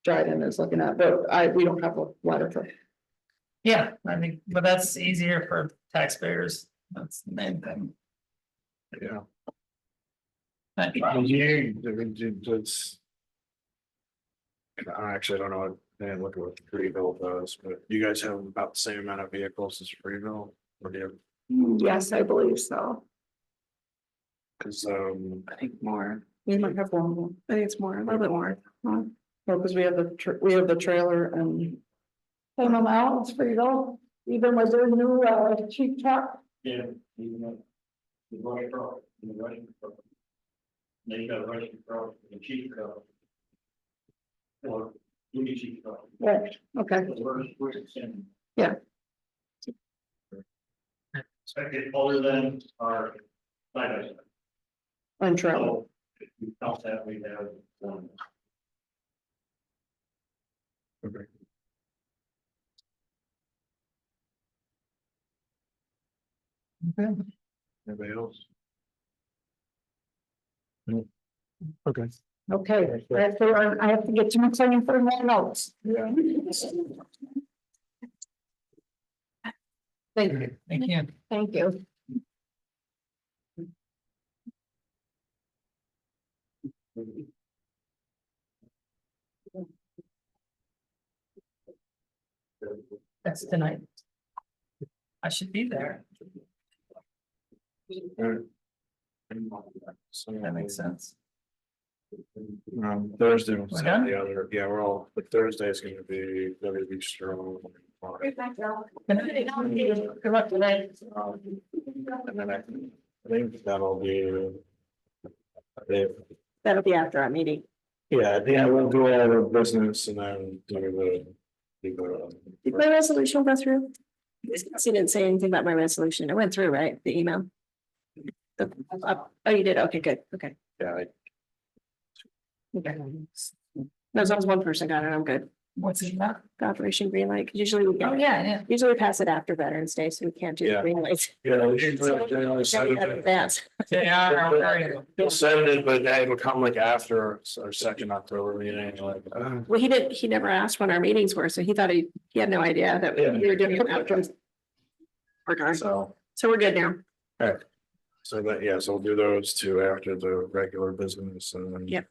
Dryden is looking at, but we don't have a ladder truck. Yeah, I think, but that's easier for taxpayers. That's the main thing. yeah. But It's. I actually don't know what, and look at what Freeville does, but you guys have about the same amount of vehicles as Freeville, or do you? Yes, I believe so. Cause, I think more. We might have one more, I think it's more, a little bit more. no, because we have the trailer and. Same amount, it's pretty low, even with their new cheap truck. Yeah. You know, the running truck, and the running truck. Then you got a running truck and a cheap truck. Or we keep going. Right, okay, We're extending. Yeah. Second, other than our side by side. On travel. So, if you count that, we have one. Anybody else? Okay. okay, I have to get to my training for my notes. Yeah. Thank you. Thank you. Thank you. That's tonight. I should be there. That makes sense. Thursday, we'll We're set done? the other, yeah, we're all, but Thursday's gonna be strong. Good luck tonight. And then I think that'll be. That'll be after our meeting. Yeah, we'll do all the business and then do Did my resolution go through? She didn't say anything about my resolution. It went through, right? The email? Oh, you did? Okay, good. Okay. yeah, Okay. No, as long as one person got it, I'm good. What's it about? The Operation Green Light, 'cause usually we Oh, get, yeah. usually we pass it after Veterans Day, so we can't do the Yeah. green lights. Yeah. He'll send it, but it'll come like after our second October meeting, like. Well, he never asked when our meetings were, so he thought he had no idea that Yeah. we were doing it afterwards. Okay, So, so we're good now. so that, yeah, so we'll do those two after the regular business and then. Yep.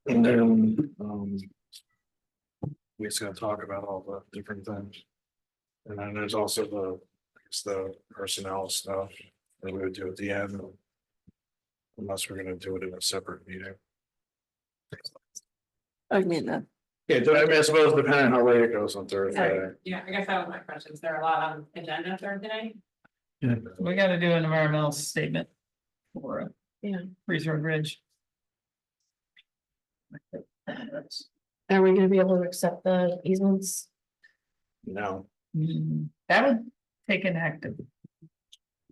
And then, we just gotta talk about all the different things. And then there's also the personnel stuff that we would do at the end. Unless we're gonna do it in a separate meeting. I mean, the Yeah, I suppose depending on how late it goes on Thursday. Yeah, I guess that was my question. Is there a lot on agenda for today? We gotta do an environmental statement for Yeah. Reese Road Bridge. Are we gonna be able to accept the easements? No, That would take an active.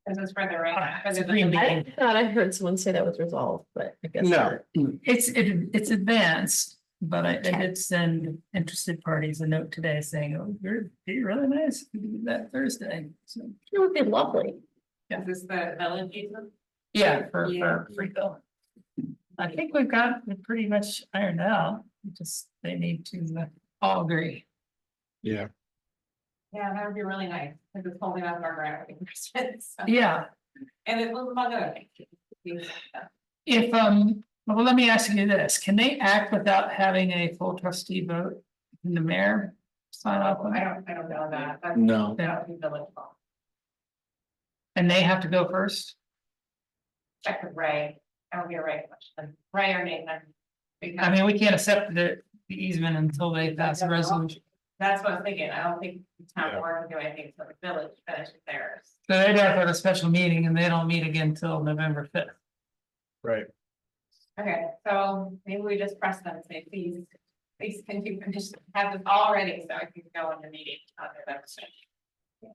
Is this further right? It's a green I bean. thought I heard someone say that was resolved, but I guess. no, not. It's advanced, but I did send interested parties a note today saying, oh, it'd be really nice if we could do that Thursday. So, It would be lovely. Is this the village easement? yeah, for Yeah. free bill. I think we've got it pretty much ironed out. Just they need to all agree. yeah, Yeah, that would be really nice, because it's holding up our gravity. Yeah, And it was about good. if well, let me ask you this, can they act without having a full trustee vote? Can the mayor sign off on it? I don't know that. That's- no, That would be village hall. And they have to go first? Check with Ray. That would be a Ray question. Ray or Nathan. I mean, we can't accept the easement until they pass a resolution. That's what I was thinking. I don't think the town Yeah. board can do anything until the village finishes theirs. So they'd have to have a special meeting and they don't meet again till November 5th. right, Okay, so maybe we just press them and say, please can you finish, have this all ready so I can go in the meeting on November 5th.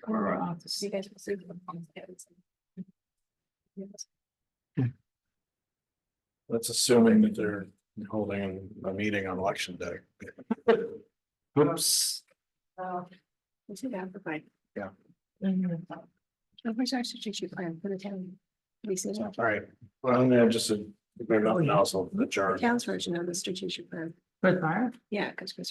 We're off to you guys will see. that's assuming that they're holding a meeting on election day. Oops. So, We'll see that, fine. Yeah. Oh, where's our strategic plan for the town? We see that. All right, well, then just if there's nothing else, I'll adjourn. Town's version of the strategic plan. Good fire. Yeah, because Chris